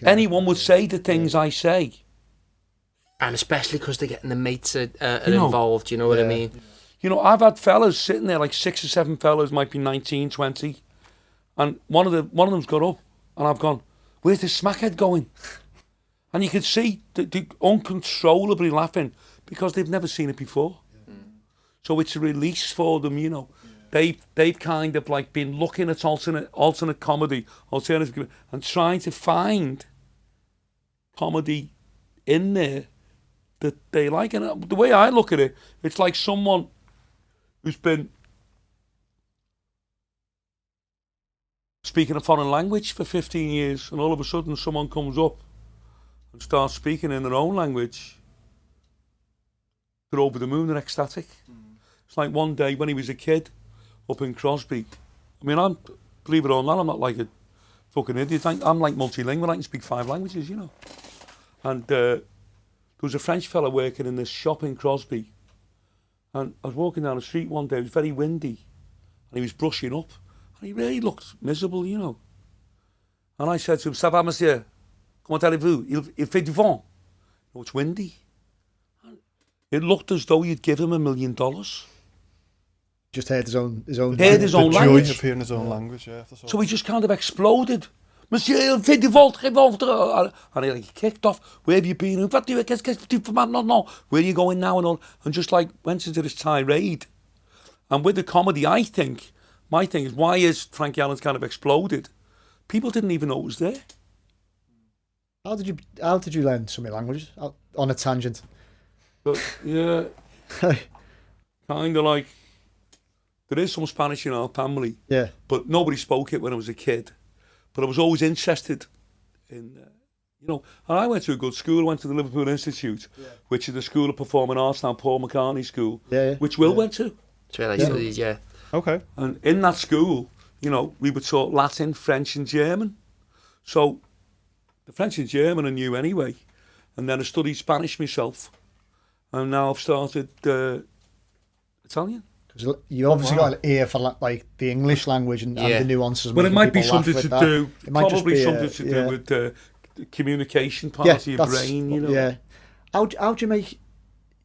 anyone would say the things I say. And especially because they're getting the mates are involved, you know what I mean? I've had fellas sitting there, like 6 or 7 fellas, might be 19, 20, and one of them's got up and I've gone, where's this smackhead going? And you can see the uncontrollably laughing because they've never seen it before. Mm. So it's a release for them, They've kind of like been looking at alternate comedy, alternative, and trying to find comedy in there that they like. And the way I look at it, it's like someone who's been speaking a foreign language for 15 years, and all of a sudden someone comes up and starts speaking in their own language. They're over the moon, they're ecstatic. Mm. It's like one day when he was a kid up in Crosby. I mean, believe it or not, I'm not like a fucking idiot. I'm like multilingual. I can speak 5 languages, And there was a French fella working in this shop in Crosby. And I was walking down the street one day, it was very windy. And he was brushing up. And he really looked miserable, And I said to him, "Ça va, monsieur? Comment allez-vous? Il fait du vent." It's windy. And it looked as though you'd give him $1 million. Just heard his own heard his own language. Of hearing his own language, yeah. So he just kind of exploded. "Monsieur, il fait du vent, très vent." And he kicked off. "Where have you been? No. Where are you going now?" And all, and just like went into this tirade. And with the comedy, I think my thing is, why is Frankie Allen's kind of exploded? People didn't even know it was there. How did you learn so many languages? On a tangent. But yeah, kind of like. There is some Spanish in our family, but nobody spoke it when I was a kid. But I was always interested in, and I went to a good school. I went to the Liverpool Institute, which is the School of Performing Arts now, Paul McCartney School, which Will went to. That's where I studied, Okay. And in that school, we were taught Latin, French and German. So the French and German I knew anyway. And then I studied Spanish myself. And now I've started Italian. You obviously got an ear for like the English language and the nuances. Well, it might be something to do. It might probably something to do with the communication part of your brain. Yeah. How do you make?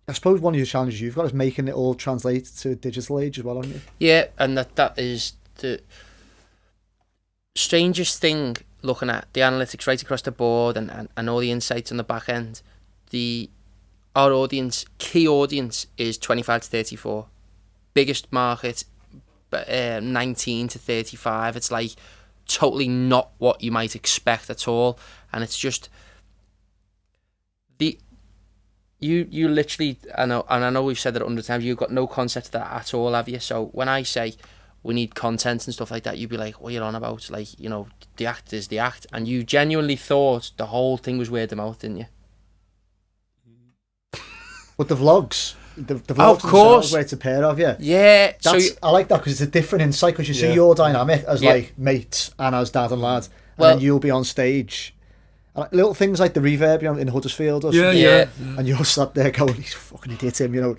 I suppose one of your challenges you've got is making it all translate to a digital age as well, aren't you? Yeah, and that is the strangest thing. Looking at the analytics right across the board and all the insights on the back end, our audience, key audience, is 25 to 34. Biggest market, 19 to 35. It's like totally not what you might expect at all, and it's just you literally. I know we've said that 100 times. You've got no concept of that at all, have you? So when I say we need content and stuff like that, you'd be like, "What are you on about?" Like, the act is the act, and you genuinely thought the whole thing was word of mouth, didn't you? But the vlogs. The vlogs, of course, where it's a pair of you. Yeah, I like that because it's a different insight because you see your dynamic as like mates and as dad and lad, and then you'll be on stage. And little things like the reverb in Huddersfield or something, and you're sat there going, "He's fucking idiot, him,"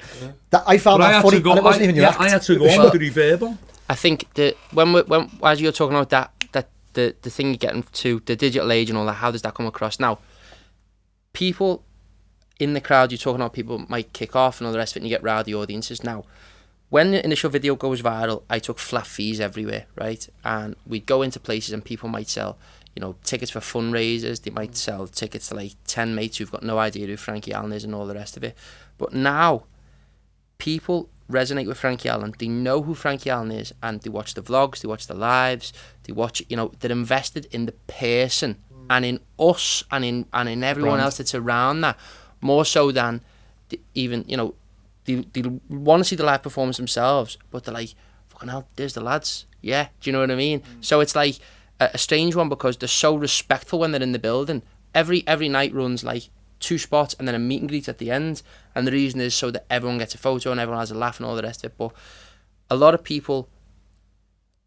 That I found that funny. And it wasn't even your act. I had to go on with the reverb on. I think that when as you're talking about that the thing you're getting to the digital age and all that, how does that come across now? People in the crowd, you're talking about, people might kick off and all the rest of it, and you get rowdy audiences. Now, when the initial video goes viral, I took flat fees everywhere, right? And we'd go into places and people might sell, tickets for fundraisers. They might sell tickets to like 10 mates who've got no idea who Frankie Allen is and all the rest of it. But now, people resonate with Frankie Allen, they know who Frankie Allen is, and they watch the vlogs, they watch the lives, they watch, you know, they're invested in the person and in us and in everyone else that's around that, more so than even, you know, they want to see the live performance themselves, but they're like, fucking hell, there's the lads. Yeah, do you know what I mean? So it's like a strange one, because they're so respectful when they're in the building. Every night runs like 2 spots and then a meet and greet at the end, and the reason is so that everyone gets a photo and everyone has a laugh and all the rest of it. But a lot of people,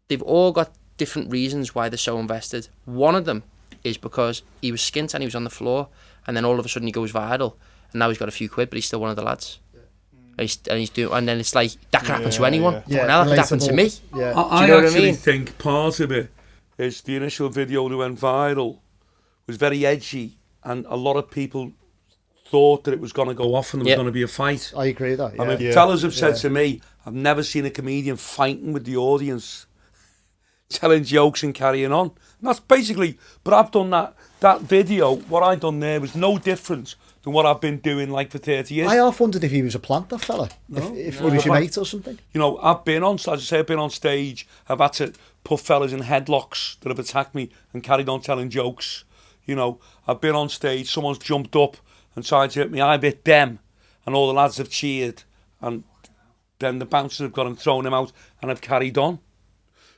they've all got different reasons why they're so invested. One of them is because he was skint and he was on the floor, and then all of a sudden he goes viral, and now he's got a few quid, but he's still one of the lads. And then it's like, that could happen to anyone. Yeah, that could happen to me. Yeah. I you know what I actually mean? think part of it is the initial video that went viral was very edgy, and a lot of people thought that it was going to go off and there was going to be a fight. I agree with that. Yeah. I mean, fellas have said to me, I've never seen a comedian fighting with the audience, telling jokes and carrying on. And that's basically, but I've done that video, what I done there was no different than what I've been doing like for 30 years. I half wondered if he was a plant, that fella. No, if he was your mate or something. You know, I've been on, as I say, I've been on stage, I've had to put fellas in headlocks that have attacked me and carried on telling jokes. You know, I've been on stage, someone's jumped up and tried to hit me, I've hit them, and all the lads have cheered, and then the bouncers have got him, thrown him out, and I've carried on.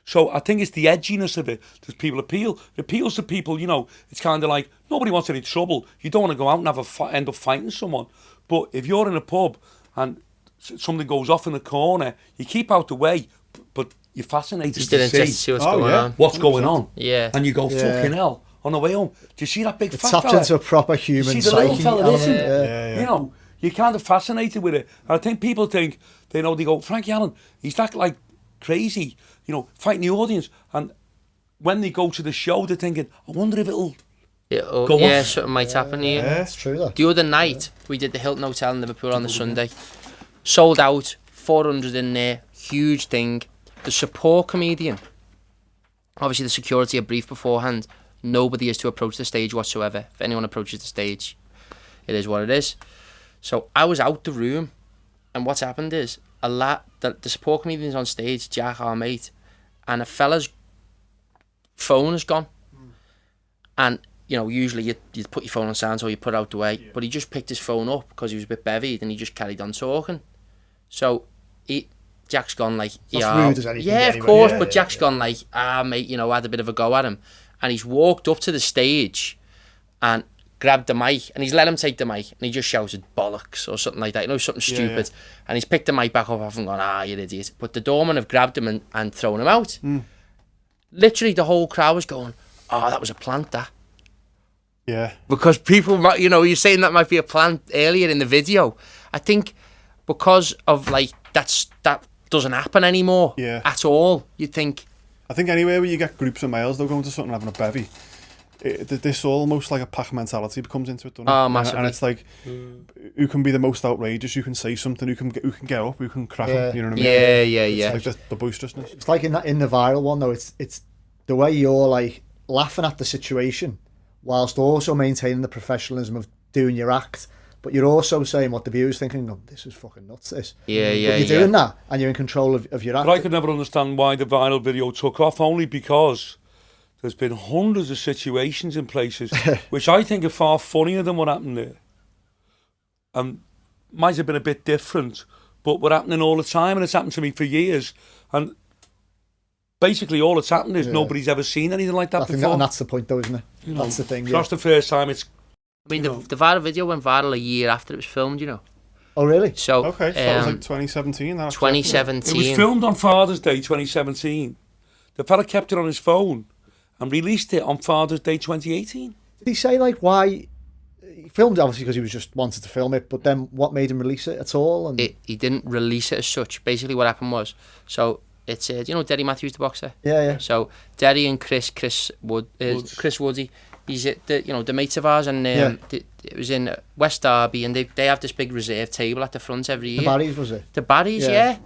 So I think it's the edginess of it that people appeal. It appeals to people, you know, it's kind of like, nobody wants any trouble. You don't want to go out and have end up fighting someone. But if you're in a pub and something goes off in the corner, you keep out the way, but you're fascinated to see what's going on. What's going on. Yeah. And you go, fucking hell, on the way home, do you see that big fat tapped fella? into a proper human you see the little psyche. fella, listen. Yeah. You know, you're kind of fascinated with it. And I think people think, they go, Frankie Allen, he's that like crazy, you know, fighting the audience. And when they go to the show, they're thinking, I wonder if it'll go off. Something might happen here. Yeah, it's true that. The other night, we did the Hilton Hotel in Liverpool on the Sunday. Sold out, 400 in there, huge thing. The support comedian, obviously the security are briefed beforehand. Nobody is to approach the stage whatsoever. If anyone approaches the stage, it is what it is. So I was out the room, and what's happened is, the support comedian's on stage, Jack, our mate, and a fella's phone is gone. And, you know, usually you put your phone on silent or you put it out the way, but he just picked his phone up because he was a bit bevied, and he just carried on talking. So Jack's gone like, rude as anything yeah, of anyway. course, Yeah, but Jack's gone like, mate, you know, had a bit of a go at him. And he's walked up to the stage and grabbed the mic, and he's let him take the mic, and he just shouted bollocks or something like that, you know, something stupid. And he's picked the mic back up and gone, you idiot. But the doorman have grabbed him and thrown him out. Literally the whole crowd was going, that was a plant, that. Yeah. Because people might, you know, you're saying that might be a plant earlier in the video. I think because of like, that doesn't happen anymore at all. You think. I think anywhere where you get groups of males, they'll go into something having a bevy. This almost like a pack mentality comes into it, doesn't it? Oh, massively. And it's like, who can be the most outrageous? Who can say something? Who can get up? Who can crack up? You know what I mean? Yeah. It's like the boisterousness. It's like in the viral one though. It's the way you're like laughing at the situation, whilst also maintaining the professionalism of doing your act. But you're also saying what the viewer's thinking. Oh, this is fucking nuts. This. Yeah. But you're doing that, and you're in control of your act. But I could never understand why the viral video took off, only because there's been hundreds of situations in places which I think are far funnier than what happened there. Might have been a bit different, but were happening all the time, and it's happened to me for years. And basically all that's happened is nobody's ever seen anything like that before. And that's the point though, isn't it? You know, that's the thing. So that's the first time it's... I mean, the viral video went viral a year after it was filmed, you know. Oh, really? So, Okay, so that was like 2017. 2017. It was filmed on Father's Day 2017. The fella kept it on his phone and released it on Father's Day 2018. Did he say like why? He filmed it obviously because he was just wanted to film it, but then what made him release it at all? And He didn't release it as such. Basically what happened was, so it's, you know Derry Matthews, the boxer? yeah. So Derry and Chris Woody, he's the mates of ours, and it was in West Derby, and they have this big reserve table at the front every year. The Barrys, was it? The Barrys, Yeah.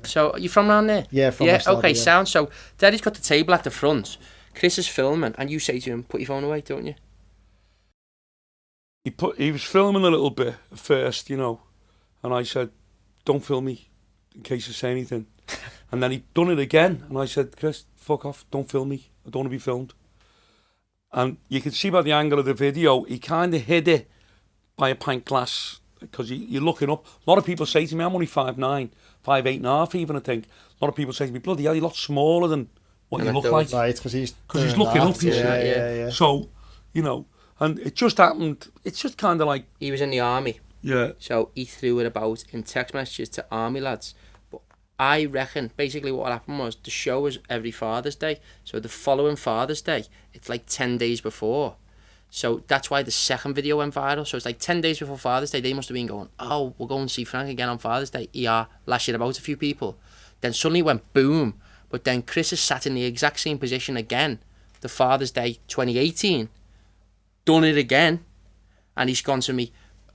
So are you from around there? Yeah, from West Derby, okay, yeah. sound. So Derry's got the table at the front. Chris is filming, and you say to him, "Put your phone away," don't you? He was filming a little bit at first, you know, and I said, "Don't film me, in case I say anything. And then he done it again, and I said, Chris, fuck off, don't film me. I don't want to be filmed. And you can see by the angle of the video, he kind of hid it by a pint glass, because you're looking up. A lot of people say to me, I'm only 5'9", 5'8" and a half even, I think. A lot of people say to me, bloody hell, you're a lot smaller than what you look like. Right, because he's looking up, you see. Yeah. So, you know, and it just happened, it's just kind of like... He was in the army. Yeah. So he threw it about in text messages to army lads. But I reckon basically what happened was the show was every Father's Day. So the following Father's Day, it's like 10 days before. So that's why the second video went viral. So it's like 10 days before Father's Day. They must have been going, oh, we'll go and see Frank again on Father's Day. Yeah, lashing about a few people. Then suddenly it went boom. But then Chris has sat in the exact same position again. The Father's Day 2018. Done it again. And he's gone to me,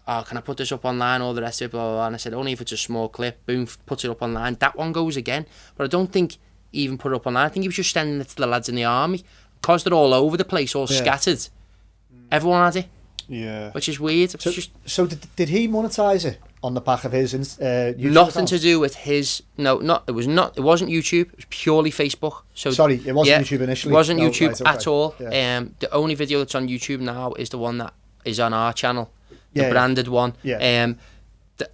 oh, can I put this up online, all the rest of it, blah, blah, blah. And I said, only if it's a small clip. Boom, puts it up online. That one goes again. But I don't think he even put it up online. I think he was just sending it to the lads in the army. Because they're all over the place, all scattered. Everyone had it. Yeah. Which is weird. So did he monetize it on the back of his YouTube Nothing account? to do with his... No, it wasn't YouTube. It was purely Facebook. So Sorry, it wasn't YouTube initially? It wasn't No, YouTube right, okay. at all. Yeah. The only video that's on YouTube now is the one that is on our channel. The Yeah, branded one. Yeah.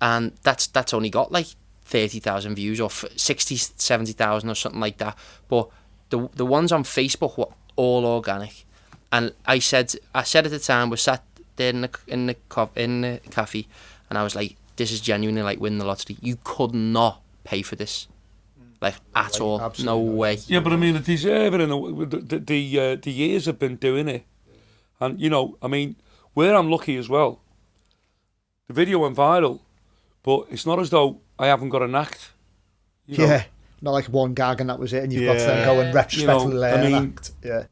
And that's only got like 30,000 views or 60, 70,000 or something like that. But the ones on Facebook were all organic. And I said at the time, we sat there in the cafe, and I was like, this is genuinely like winning the lottery. You could not pay for this, like at all. Absolutely No not. way. Yeah, but I mean, it deserve it. The years have been doing it. And, you know, I mean, where I'm lucky as well, the video went viral, but it's not as though I haven't got an act. You know? Yeah, not like one gag and that was it, and you've got to then go and retrospectively learn an act. Yeah.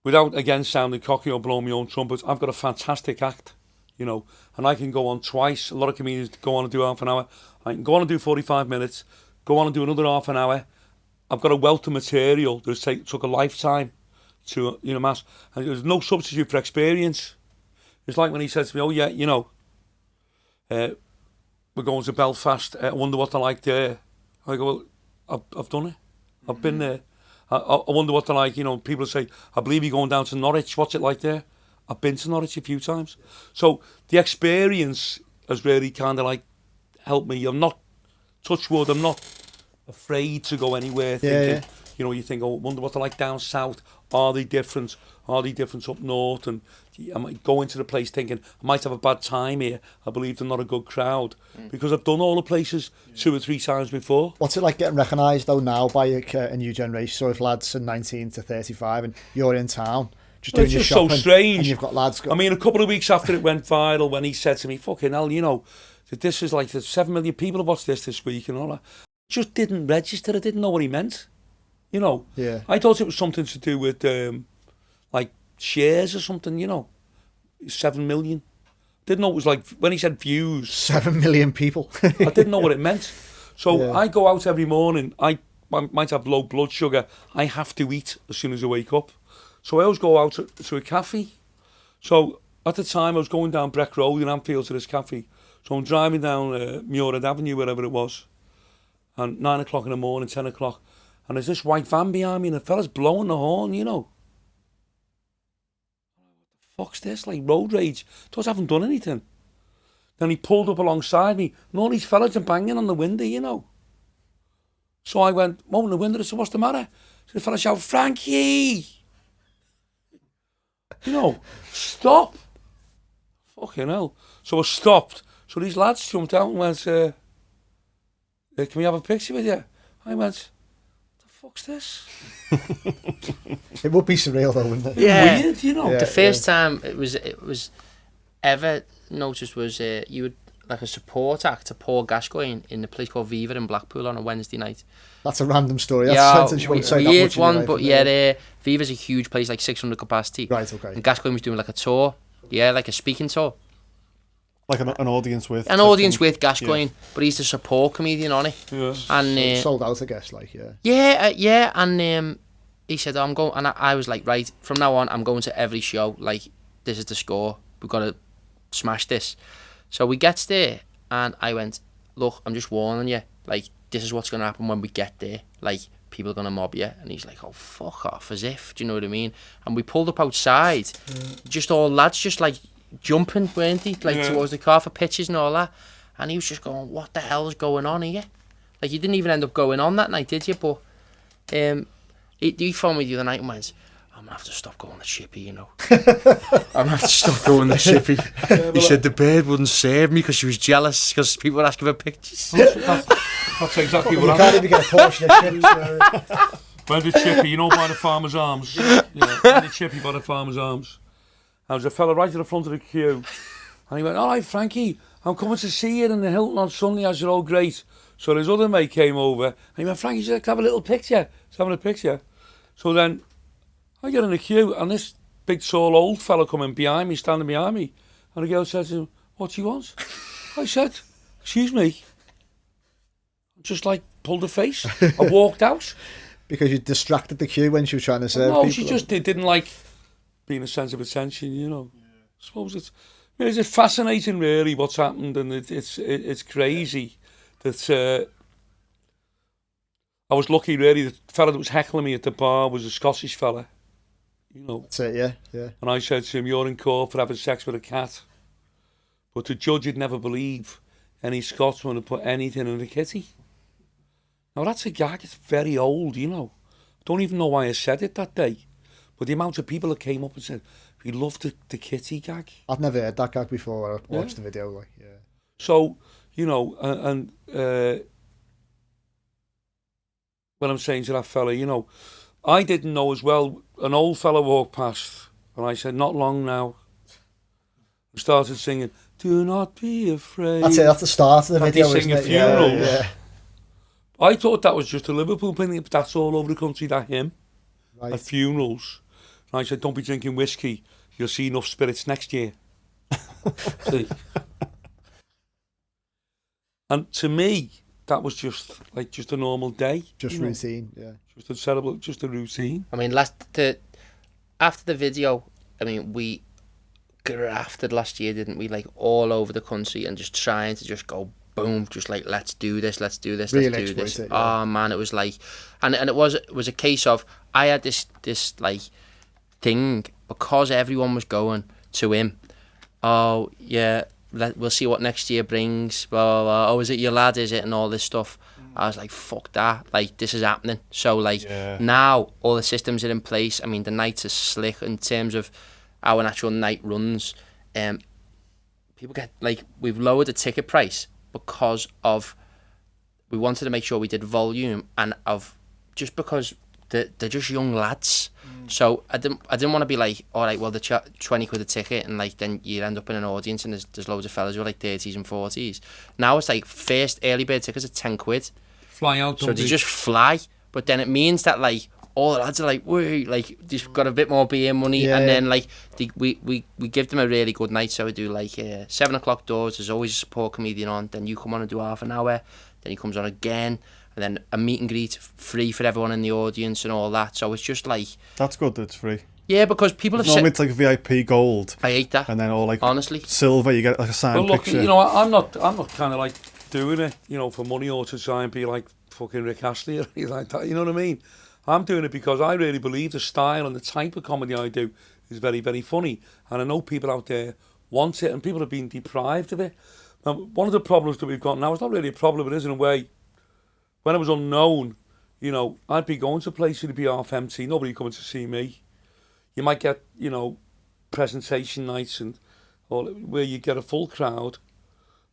Without, again, sounding cocky or blowing my own trumpets, I've got a fantastic act, you know, and I can go on twice. A lot of comedians go on and do half an hour. I can go on and do 45 minutes, go on and do another half an hour. I've got a wealth of material that took a lifetime to, you know, mass. And there's no substitute for experience. It's like when he said to me, oh, yeah, you know, we're going to Belfast. I wonder what they're like there. I go, well, I've done it. I've been there. I wonder what they're like, you know, people say, I believe you're going down to Norwich, what's it like there? I've been to Norwich a few times. So the experience has really kind of like helped me. I'm not, touch wood, I'm not afraid to go anywhere thinking, you know, you think, oh, I wonder what they're like down south. Are they different? Are they different up north? And I might go into the place thinking, I might have a bad time here. I believe they're not a good crowd. Because I've done all the places 2 or 3 times before. What's it like getting recognised, though, now by a new generation? So if lads are 19 to 35 and you're in town, just doing your shopping, so strange. and you've got lads I mean, a couple of weeks after it went viral, when he said to me, fucking hell, you know, that this is like, 7 million people have watched this week and all that. Just didn't register. I didn't know what he meant. You know, I thought it was something to do with like shares or something, you know, 7 million. Didn't know it was like, when he said views. 7 million people. I didn't know what it meant. So I go out every morning. I might have low blood sugar. I have to eat as soon as I wake up. So I always go out to a cafe. So at the time I was going down Breck Road in Anfield to this cafe. So I'm driving down Muirhead Avenue, wherever it was. And 9 o'clock in the morning, 10 o'clock. And there's this white van behind me and the fella's blowing the horn, you know. What the fuck's this? Like road rage. Those haven't done anything. Then he pulled up alongside me and all these fellas are banging on the window, you know. So I went, open the window, I said, what's the matter? So the fella shouted, Frankie! You know, stop. Fucking hell. So I stopped. So these lads jumped out and went, can we have a picture with you? I went, fuck's this? It would be surreal, though, wouldn't it? Yeah. Weird, you know. The first time it was ever noticed was you would like a support act to Paul Gascoigne in a place called Viva in Blackpool on a Wednesday night. That's a random story. That's weird one, but yeah, Viva's a huge place, like 600 capacity. Right, okay. And Gascoigne was doing like a tour, like a speaking tour. Like an audience with. An audience with Gascoigne, but he's the support comedian on it. Yeah. And sold out, I guess, like, and he said, I'm going, and I was like, right, from now on, I'm going to every show, like, this is the score, we've got to smash this. So we gets there, and I went, look, I'm just warning you, like, this is what's going to happen when we get there. Like, people are going to mob you. And he's like, oh, fuck off, as if, do you know what I mean? And we pulled up outside, just all lads just like jumping, weren't they? Like, towards the car for pictures and all that. And he was just going, what the hell's going on here? Like, you didn't even end up going on that night, did you? But he phoned me the other night and went, I'm going to have to stop going to Chippy, you know. I'm going to have to stop going to Chippy. He said the bird wouldn't serve me because she was jealous because people were asking for pictures. That's exactly what You can't even get a portion of chips. Went to Chippy, you know, by the Farmer's Arms. Yeah, went to Chippy by the Farmer's Arms. There was a fella right at the front of the queue. And he went, all right, Frankie, I'm coming to see you in the Hilton on Sunday as you're all great. So his other mate came over. And he went, Frankie, should I have a little picture? He's having a picture. So then I get in the queue, and this big, tall, old fella coming behind me, standing behind me. And the girl says to him, what do you want? I said, excuse me. Just like pulled a face. I walked out. Because you distracted the queue when she was trying to serve No, people. she just didn't like being a sense of attention, you know. I suppose it's fascinating, really, what's happened, and it's crazy that I was lucky, really. The fella that was heckling me at the bar was a Scottish fella, you know. That's it, yeah. And I said to him, you're in court for having sex with a cat. But the judge would never believe any Scotsman would put anything in a kitty. Now, that's a gag. It's very old, you know. I don't even know why I said it that day. But the amount of people that came up and said, we love the kitty gag. I've never heard that gag before. I watched the video, like, yeah. So, you know, and when I'm saying to that fella, you know, I didn't know as well, an old fella walked past, and I said, not long now. I started singing, do not be afraid. That's it, that's the start of the video, they isn't sing it? at funerals. Yeah. I thought that was just a Liverpool thing, but that's all over the country, that hymn, Right. at funerals. And I said, don't be drinking whiskey, you'll see enough spirits next year. See? And to me, that was just a normal day. Just routine, yeah. Just a routine. I mean, after the video, I mean, we grafted last year, didn't we? Like, all over the country and just trying to just go boom, just like, let's do this, let's do this, Really let's do this. exploit it, yeah. Oh man, it was like, and it was a case of, I had this like thing, because everyone was going to him. Oh yeah, we'll see what next year brings. Blah, blah, blah. Oh, is it your lad? Is it? And all this stuff. I was like, fuck that. Like, this is happening. So like, now all the systems are in place. I mean, the nights are slick in terms of how an actual night runs. People get, like, we've lowered the ticket price because of, we wanted to make sure we did volume, and of, just because they're just young lads. So I didn't want to be like, all right, well, the 20 quid a ticket, and like, then you end up in an audience and there's loads of fellas who are like 30s and 40s. Now it's like, first early bird tickets are 10 quid. Fly out. So they just fly. But then it means that, like, all the lads are like, woo, like, they've got a bit more beer money. Yeah. And then, like, we give them a really good night. So we do, like, 7 o'clock doors. There's always a support comedian on. Then you come on and do half an hour. Then he comes on again. And then a meet and greet free for everyone in the audience and all that. So it's just like... That's good that it's free. Yeah, because people have Normally it's like VIP gold. I hate that. And then all like honestly, silver, you get like a signed Well, look, picture. you know, I'm not kind of like doing it, you know, for money or to try and be like fucking Rick Astley or anything like that. You know what I mean? I'm doing it because I really believe the style and the type of comedy I do is very, very funny. And I know people out there want it, and people have been deprived of it. Now, one of the problems that we've got now, it's not really a problem, it is in a way. When I was unknown, you know, I'd be going to places, it'd be half empty, nobody coming to see me. You might get, you know, presentation nights and all, where you get a full crowd.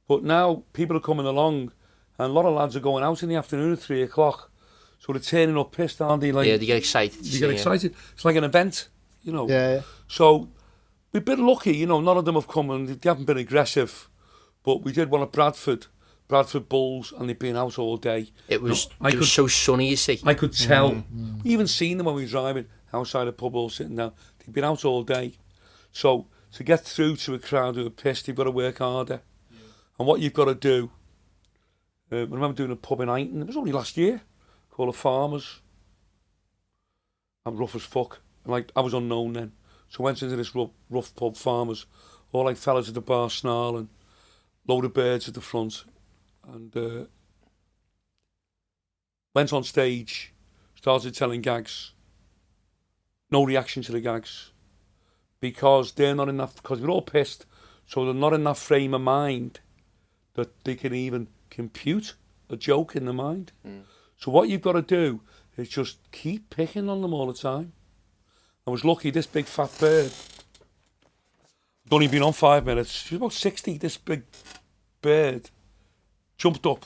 But now people are coming along, and a lot of lads are going out in the afternoon at 3 o'clock. So they're turning up pissed, aren't they? Like, yeah, they get excited. They get excited. It's like an event, you know. Yeah. So we've been lucky, you know, none of them have come and they haven't been aggressive. But we did one at Bradford Bulls, and they've been out all day. It was, No, it was so sunny, you see. I could tell. We even seen them when we were driving outside a pub all sitting down. They've been out all day. So to get through to a crowd who are pissed, you've got to work harder. Yeah. And what you've got to do, I remember doing a pub in Eighton, it was only last year, called The Farmers. I'm rough as fuck. And like, I was unknown then. So I went into this rough pub, Farmers, all like fellas at the bar snarling, load of birds at the front. And went on stage, started telling gags. No reaction to the gags. Because they're not in that, because we're all pissed, so they're not in that frame of mind that they can even compute a joke in their mind. So what you've got to do is just keep picking on them all the time. I was lucky, this big fat bird, I'd only been on 5 minutes, she was about 60, this big bird, jumped up,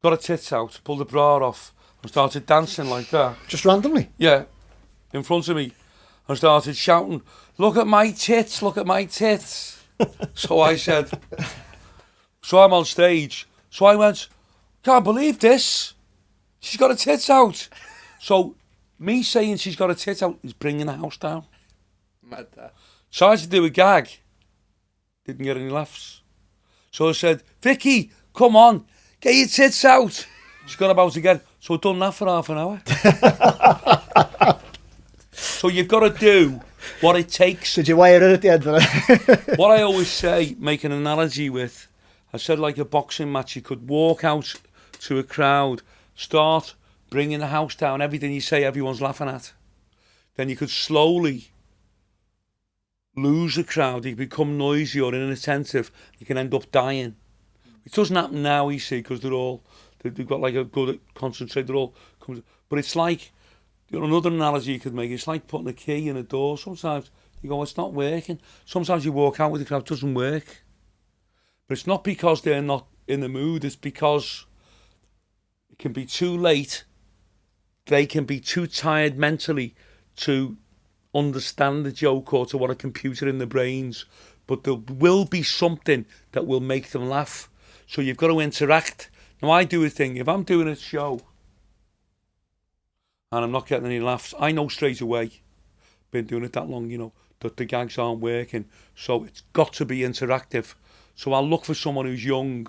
got her tits out, pulled the bra off, and started dancing like that. Just randomly? Yeah, in front of me, and started shouting, "Look at my tits, look at my tits." So I said, so I'm on stage, so I went, "Can't believe this, she's got her tits out." So me saying she's got her tits out is bringing the house down. Mad that. Tried to do a gag, didn't get any laughs. So I said, "Vicky, come on, get your tits out." She got about again, so I'd done that for half an hour. So you've got to do what it takes. Did you weigh her at the end of it? What I always say, make an analogy with, I said like a boxing match, you could walk out to a crowd, start bringing the house down, everything you say everyone's laughing at. Then you could slowly lose the crowd, you become noisy or inattentive, you can end up dying. It doesn't happen now, you see, because they've got like a good concentrate, they're all, but it's like, you know, another analogy you could make, it's like putting a key in a door. Sometimes you go, it's not working. Sometimes you walk out with the crowd, it doesn't work. But it's not because they're not in the mood, it's because it can be too late. They can be too tired mentally to understand the joke or to want a computer in their brains. But there will be something that will make them laugh. So you've got to interact. Now I do a thing, if I'm doing a show and I'm not getting any laughs, I know straight away, been doing it that long, you know, that the gags aren't working. So it's got to be interactive. So I'll look for someone who's young.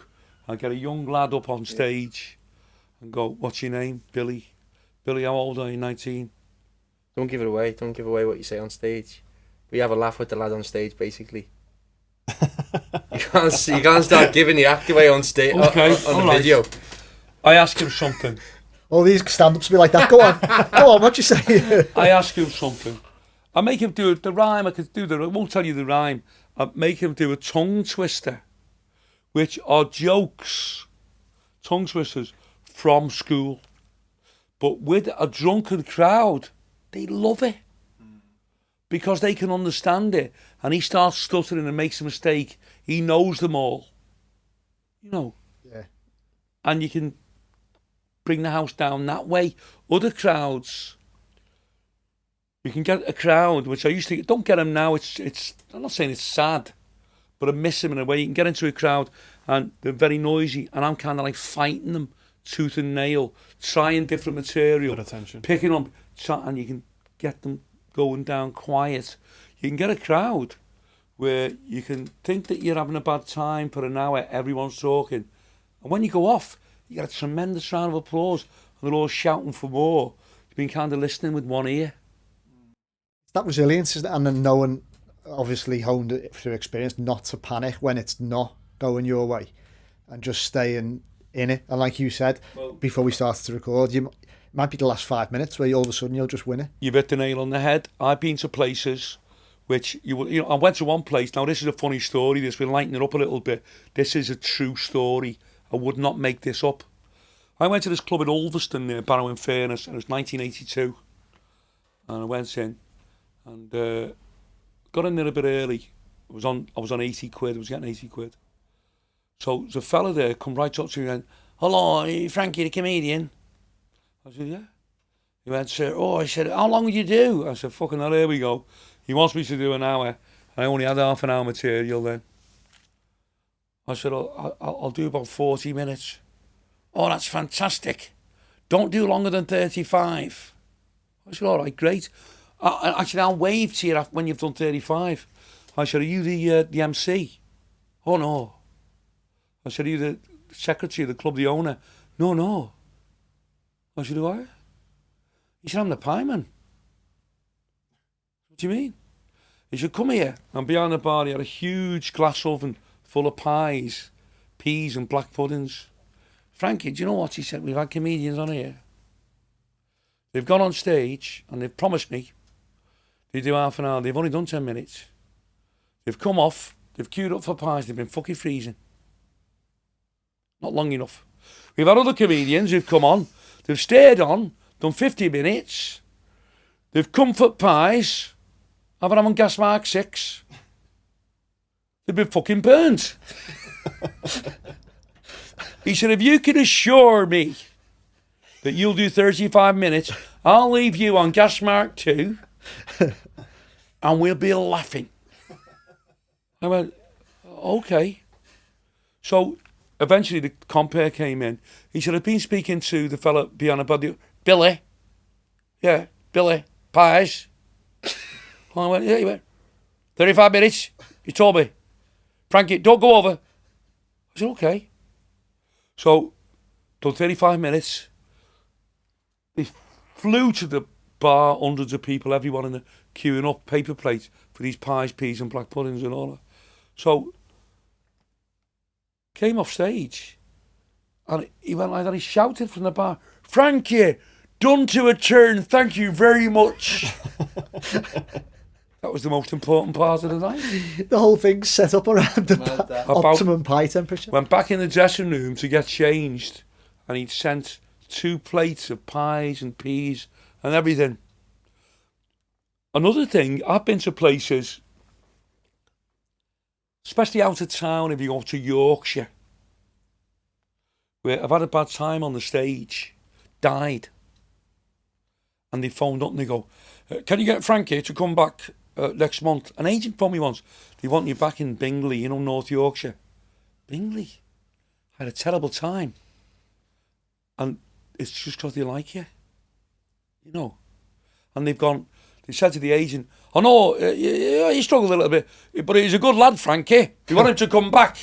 I'll get a young lad up on stage and go, "What's your name?" "Billy." "Billy, how old are you?" 19. Don't give it away. Don't give away what you say on stage. We have a laugh with the lad on stage, basically. You can't start giving the act away on stage, Okay, on the video. I ask him something. All these stand-ups be like that. Go on. Go on, what you say? I ask him something. I make him do the rhyme. I won't tell you the rhyme. I make him do a tongue twister, which are jokes, tongue twisters from school. But with a drunken crowd, they love it because they can understand it. And he starts stuttering and makes a mistake. He knows them all, you know. Yeah. And you can bring the house down that way. Other crowds, you can get a crowd, which I used to, don't get them now, it's I'm not saying it's sad, but I miss them in a way. You can get into a crowd and they're very noisy and I'm kind of like fighting them tooth and nail, trying different material, Good attention. picking up, and you can get them going down quiet. You can get a crowd where you can think that you're having a bad time for an hour, everyone's talking, and when you go off, you get a tremendous round of applause and they're all shouting for more. You've been kind of listening with one ear. It's that resilience, isn't it? And then knowing, obviously honed it through experience, not to panic when it's not going your way and just staying in it. And like you said, before we started to record, it might be the last 5 minutes where all of a sudden you'll just win it. You've hit the nail on the head. I've been to places which, you know, I went to one place, now this is a funny story, this will lighten it up a little bit. This is a true story. I would not make this up. I went to this club in Ulverston near Barrow-in-Furness, and it was 1982. And I went in and got in there a bit early. I was on 80 quid, I was getting 80 quid. So there's a fella there come right up to me and went, "Hello, are you Frankie the comedian?" I said, "Yeah." He went, "Sir," I said, "How long would you do?" I said, "Fucking hell, here we go." He wants me to do an hour. I only had half an hour material then. I said, I'll do about 40 minutes. "Oh, that's fantastic. Don't do longer than 35. I said, "All right, great. Actually, I'll wave to you when you've done 35. I said, "Are you the MC?" "Oh, no." I said, "Are you the secretary of the club, the owner?" No. I said, "Who are you?" He said, "I'm the pieman." "What do you mean?" He said, "Come here." And behind the bar, he had a huge glass oven full of pies, peas and black puddings. Frankie, do you know what? He said, we've had comedians on here. They've gone on stage and they've promised me they do half an hour. They've only done 10 minutes. They've come off, they've queued up for pies, they've been fucking freezing. Not long enough. We've had other comedians who've come on, they've stayed on, done 50 minutes, they've comfort pies, I've had them on gas mark 6. They've been fucking burnt. He said, if you can assure me that you'll do 35 minutes, I'll leave you on gas mark 2 and we'll be laughing. I went, okay. So eventually the compere came in. He said, I've been speaking to the fella behind about the Billy. Yeah, Billy, pies. I went, yeah, he went, 35 minutes, you told me. Frankie, don't go over. I said, okay. So, done 35 minutes. They flew to the bar, hundreds of people, everyone in the queuing up, paper plates for these pies, peas and black puddings and all that. So, came off stage and he went like that, he shouted from the bar, Frankie, done to a turn, thank you very much. That was the most important part of the night. The whole thing's set up around the optimum pie temperature. Went back in the dressing room to get changed and he'd sent 2 plates of pies and peas and everything. Another thing, I've been to places, especially out of town, if you go to Yorkshire, where I've had a bad time on the stage, died. And they phoned up and they go, can you get Frankie to come back next month? An agent phoned me once, they want you back in Bingley, you know, North Yorkshire. Bingley? I had a terrible time. And it's just because they like you, you know. And they've gone, they said to the agent, oh no, he struggled a little bit, but he's a good lad, Frankie. We want him to come back.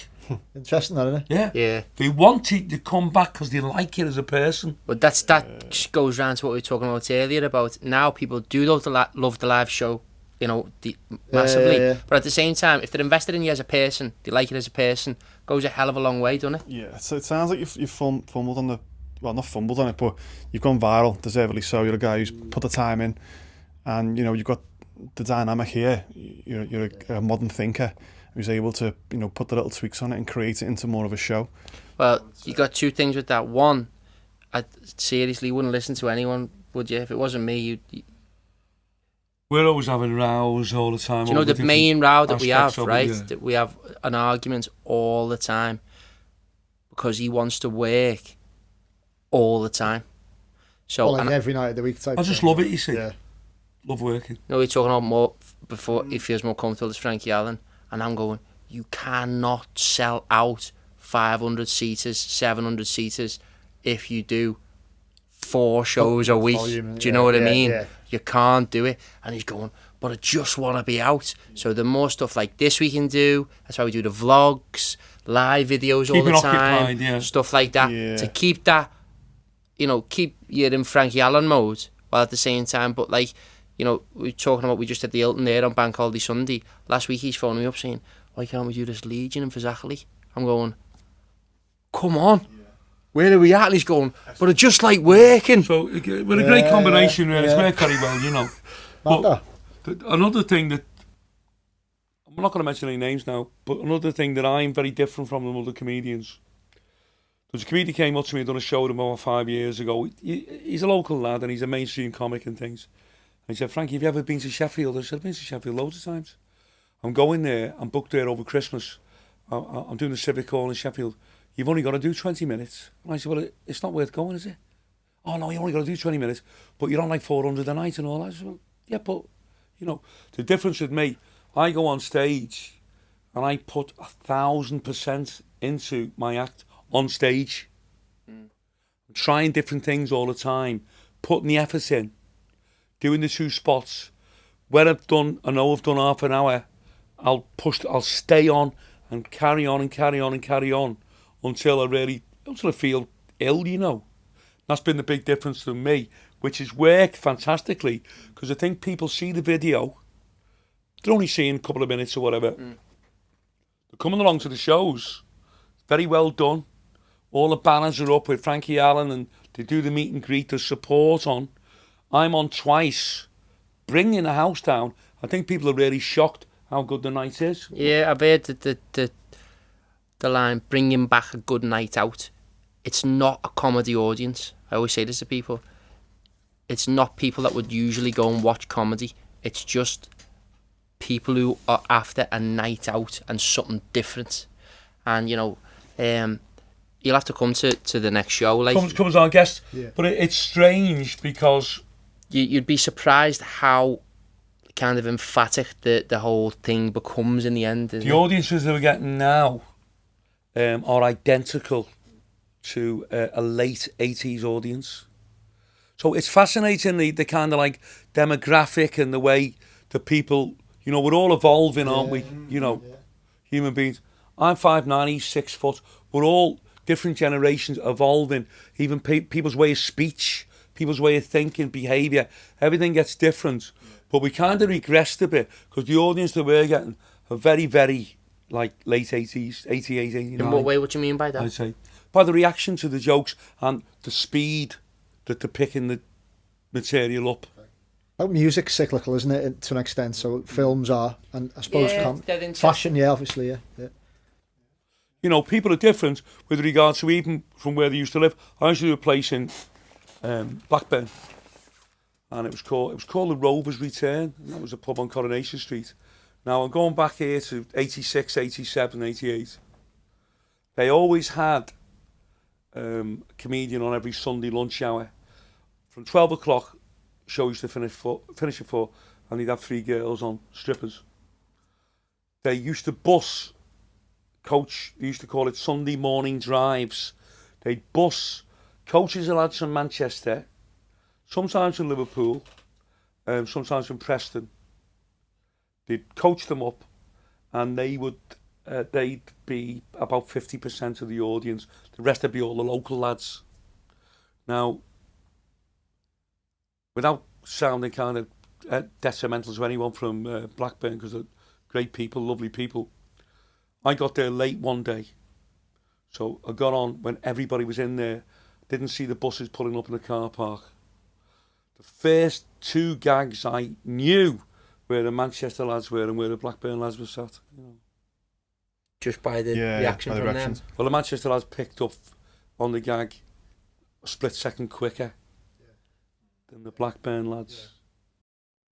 Interesting, that, isn't it? Yeah. Yeah. They want you to come back because they like you as a person. But that goes round to what we were talking about earlier about now people do love the live show, you know, massively. Yeah. But at the same time, if they're invested in you as a person, they like you as a person, goes a hell of a long way, doesn't it? Yeah, so it sounds like you've fumbled on the... Well, not fumbled on it, but you've gone viral, deservedly so. You're a guy who's put the time in. And, you know, you've got the dynamic here. You're a modern thinker who's able to, you know, put the little tweaks on it and create it into more of a show. Well, you got 2 things with that. One, I seriously wouldn't listen to anyone, would you? If it wasn't me, We're always having rows all the time. Do you know the main row that we have, right? Yeah. That we have an argument all the time because he wants to work all the time. So Well, like every night of the week type I just thing. love it, you see. Yeah. Love working. No, we're talking about more before he feels more comfortable as Frankie Allen, and I'm going, you cannot sell out 500 seaters, 700 seaters if you do 4 shows a week. Volume, do you know what I mean? Yeah. You can't do it. And he's going, but I just want to be out. So the more stuff like this we can do, that's why we do the vlogs, live videos all the time, occupied, yeah. stuff like that, Yeah. to keep that, you know, keep you in Frankie Allen mode, while at the same time, but like, you know, we're talking about, we just had the Hilton there on Bank Holiday Sunday. Last week he's phoning me up saying, why can't we do this Legion in Fazakerley? I'm going, come on. Where are we at? And he's going, but I just like working. So we're a great combination, really. It's worked very well, you know. But another thing that, I'm not going to mention any names now, but another thing that I'm very different from the other comedians. There's a comedian came up to me and done a show with him about 5 years ago. He's a local lad and he's a mainstream comic and things. And he said, Frankie, have you ever been to Sheffield? I said, I've been to Sheffield loads of times. I'm going there, I'm booked there over Christmas. I'm doing the Civic Hall in Sheffield. You've only got to do 20 minutes. And I said, well, it's not worth going, is it? Oh, no, you only got to do 20 minutes, but you're on like 400 a night and all that. I said, well, yeah, but, you know, the difference with me, I go on stage and I put 1,000% into my act on stage. I'm trying different things all the time, putting the effort in, doing the 2 spots. When I know I've done half an hour, I'll stay on and carry on and carry on and carry on until I feel ill, you know. That's been the big difference to me, which has worked fantastically, because I think people see the video, they're only seeing a couple of minutes or whatever. They're coming along to the shows, very well done, all the banners are up with Frankie Allen and they do the meet and greet, the support on. I'm on twice, bringing the house down. I think people are really shocked how good the night is. Yeah, I've heard the line, bringing back a good night out. It's not a comedy audience. I always say this to people. It's not people that would usually go and watch comedy. It's just people who are after a night out and something different. And, you know, you'll have to come to the next show. Like, Come as our guest. Yeah. But it's strange because... You'd be surprised how kind of emphatic the whole thing becomes in the end. The audiences that we're getting now are identical to a late 80s audience. So it's fascinating, the kind of like demographic and the way the people, you know, we're all evolving, aren't we? You know, human beings. I'm 5'9", he's 6 foot. We're all different generations evolving. Even people's way of speech, people's way of thinking, behaviour, everything gets different. But we kind of regressed a bit because the audience that we're getting are very, very like late 80s, 88, 89. In what way? What do you mean by that? I'd say by the reaction to the jokes and the speed that they're picking the material up. Well, music's cyclical, isn't it, to an extent? So films are, and I suppose fashion, obviously, yeah. You know, people are different with regards to even from where they used to live. I used to do a place in Blackburn, and it was called the Rovers Return, and that was a pub on Coronation Street. Now I'm going back here to 86, 87, 88. They always had a comedian on every Sunday lunch hour. From 12 o'clock, show used to finish at 4, and they'd have 3 girls on, strippers. They used to bus, coach, they used to call it Sunday morning drives. They'd bus coaches and lads from Manchester, sometimes from Liverpool, sometimes from Preston. They'd coach them up, and they'd be about 50% of the audience. The rest would be all the local lads. Now, without sounding kind of detrimental to anyone from Blackburn, because they're great people, lovely people, I got there late one day. So I got on when everybody was in there, didn't see the buses pulling up in the car park. The first 2 gags I knew where the Manchester lads were and where the Blackburn lads were sat. You know. Just by the reaction by the from reactions. them. Well, the Manchester lads picked up on the gag a split second quicker than the Blackburn lads.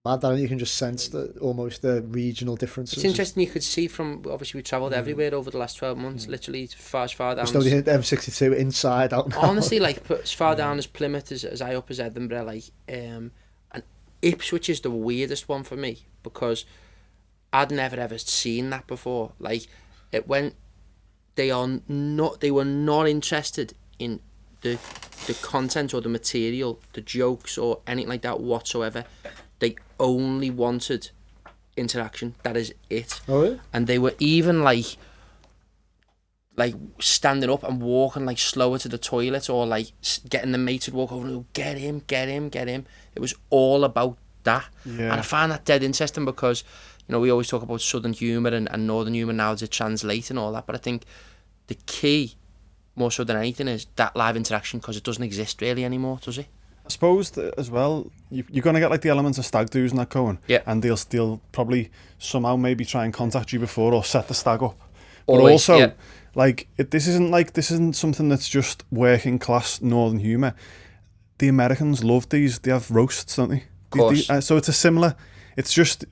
Mad that you can just sense almost the regional differences. It's interesting, you could see from, obviously we travelled everywhere over the last 12 months, literally as far down. Still the M62 inside out. Honestly, like as far down as Plymouth, as high up as Edinburgh, like, and Ipswich is the weirdest one for me because I'd never ever seen that before. Like, it went, they were not interested in the content or the material, the jokes or anything like that whatsoever. They only wanted interaction. That is it. Oh, yeah? And they were even like standing up and walking like slower to the toilet, or like getting the mate to walk over and go, get him. It was all about that. Yeah. And I find that dead interesting because, you know, we always talk about southern humour and northern humour now to translate and all that, but I think the key, more so than anything, is that live interaction, because it doesn't exist really anymore, does it? I suppose that as well, you're going to get like the elements of stag do's and that going, and they'll probably somehow maybe try and contact you before or set the stag up. But always, also, like this isn't something that's just working class northern humour. The Americans love these. They have roasts, don't they? Of course. So it's just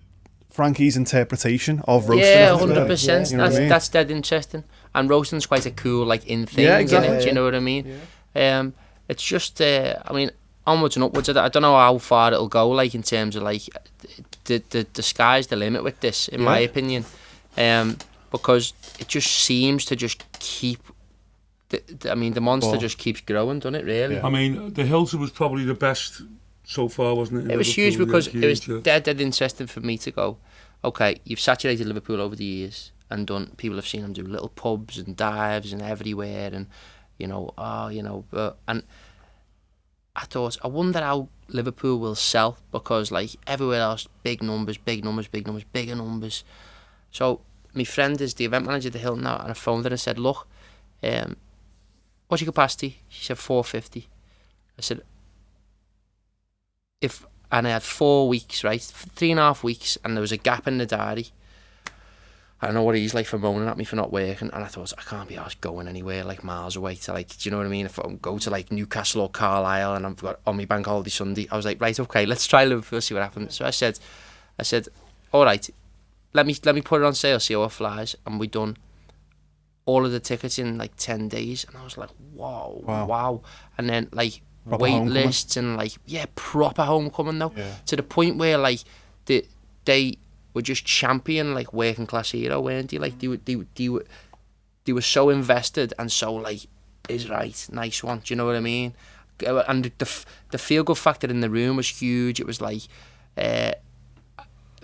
Frankie's interpretation of roasting. Yeah, 100%. That's dead interesting. And roasting's quite a cool like in thing. Yeah, exactly. Do you know what I mean? Yeah. It's just I mean, onwards and upwards. I don't know how far it'll go, like in terms of like the sky's the limit with this, in my opinion, because it just seems to just keep. The monster just keeps growing, doesn't it? Really. Yeah. I mean, the Hilton was probably the best so far, wasn't it? It was huge because it was dead interesting for me to go, okay, you've saturated Liverpool over the years and done. People have seen them do little pubs and dives and everywhere, and and I thought, I wonder how Liverpool will sell, because like everywhere else, bigger numbers. So my friend is the event manager at the Hill now, and I phoned her and said, look, what's your capacity? She said 450. I said, and I had 4 weeks, right? 3.5 weeks, and there was a gap in the diary. I don't know what he's like for moaning at me for not working, and I thought, I can't be arsed going anywhere like miles away to like, do you know what I mean? If I go to like Newcastle or Carlisle and I've got on my bank holiday Sunday, I was like, right, okay, let's try Liverpool, see what happens. So I said, all right, let me put it on sale, see how it flies, and we done all of the tickets in like 10 days, and I was like, wow. And then like Proper wait homecoming. lists and like, yeah, proper homecoming though, to the point where like they were just champion like working class hero, weren't they? Like they were so invested and so like, is right, nice one, do you know what I mean? And the feel good factor in the room was huge. It was like,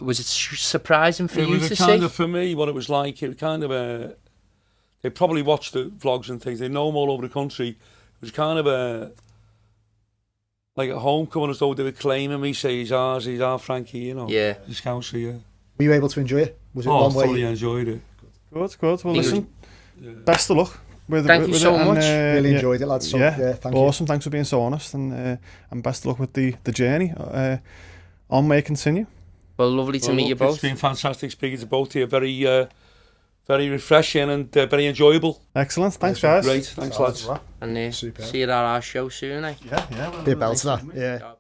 was it surprising for you to see? It was kind of, for me, what it was like, it was kind of they probably watched the vlogs and things, they know them all over the country. It was kind of like a homecoming, as though they were claiming me, say he's our Frankie, you know. Yeah. He's Scouser, yeah. Were you able to enjoy it? Was it Oh, one way? thoroughly enjoyed it. Good. Well, He was- listen, best of luck. Thank you so it, and, much. Really enjoyed it, lads. So, yeah, thank you. awesome. Thanks for being so honest, and best of luck with the journey. On may it continue. Well, lovely to meet you It's both. been fantastic speaking to both of you. Very refreshing and very enjoyable. Excellent. Thanks, guys. Great. Thanks, lads. And Super. see you at our show soon, eh? Yeah. Be a belt to that. Yeah.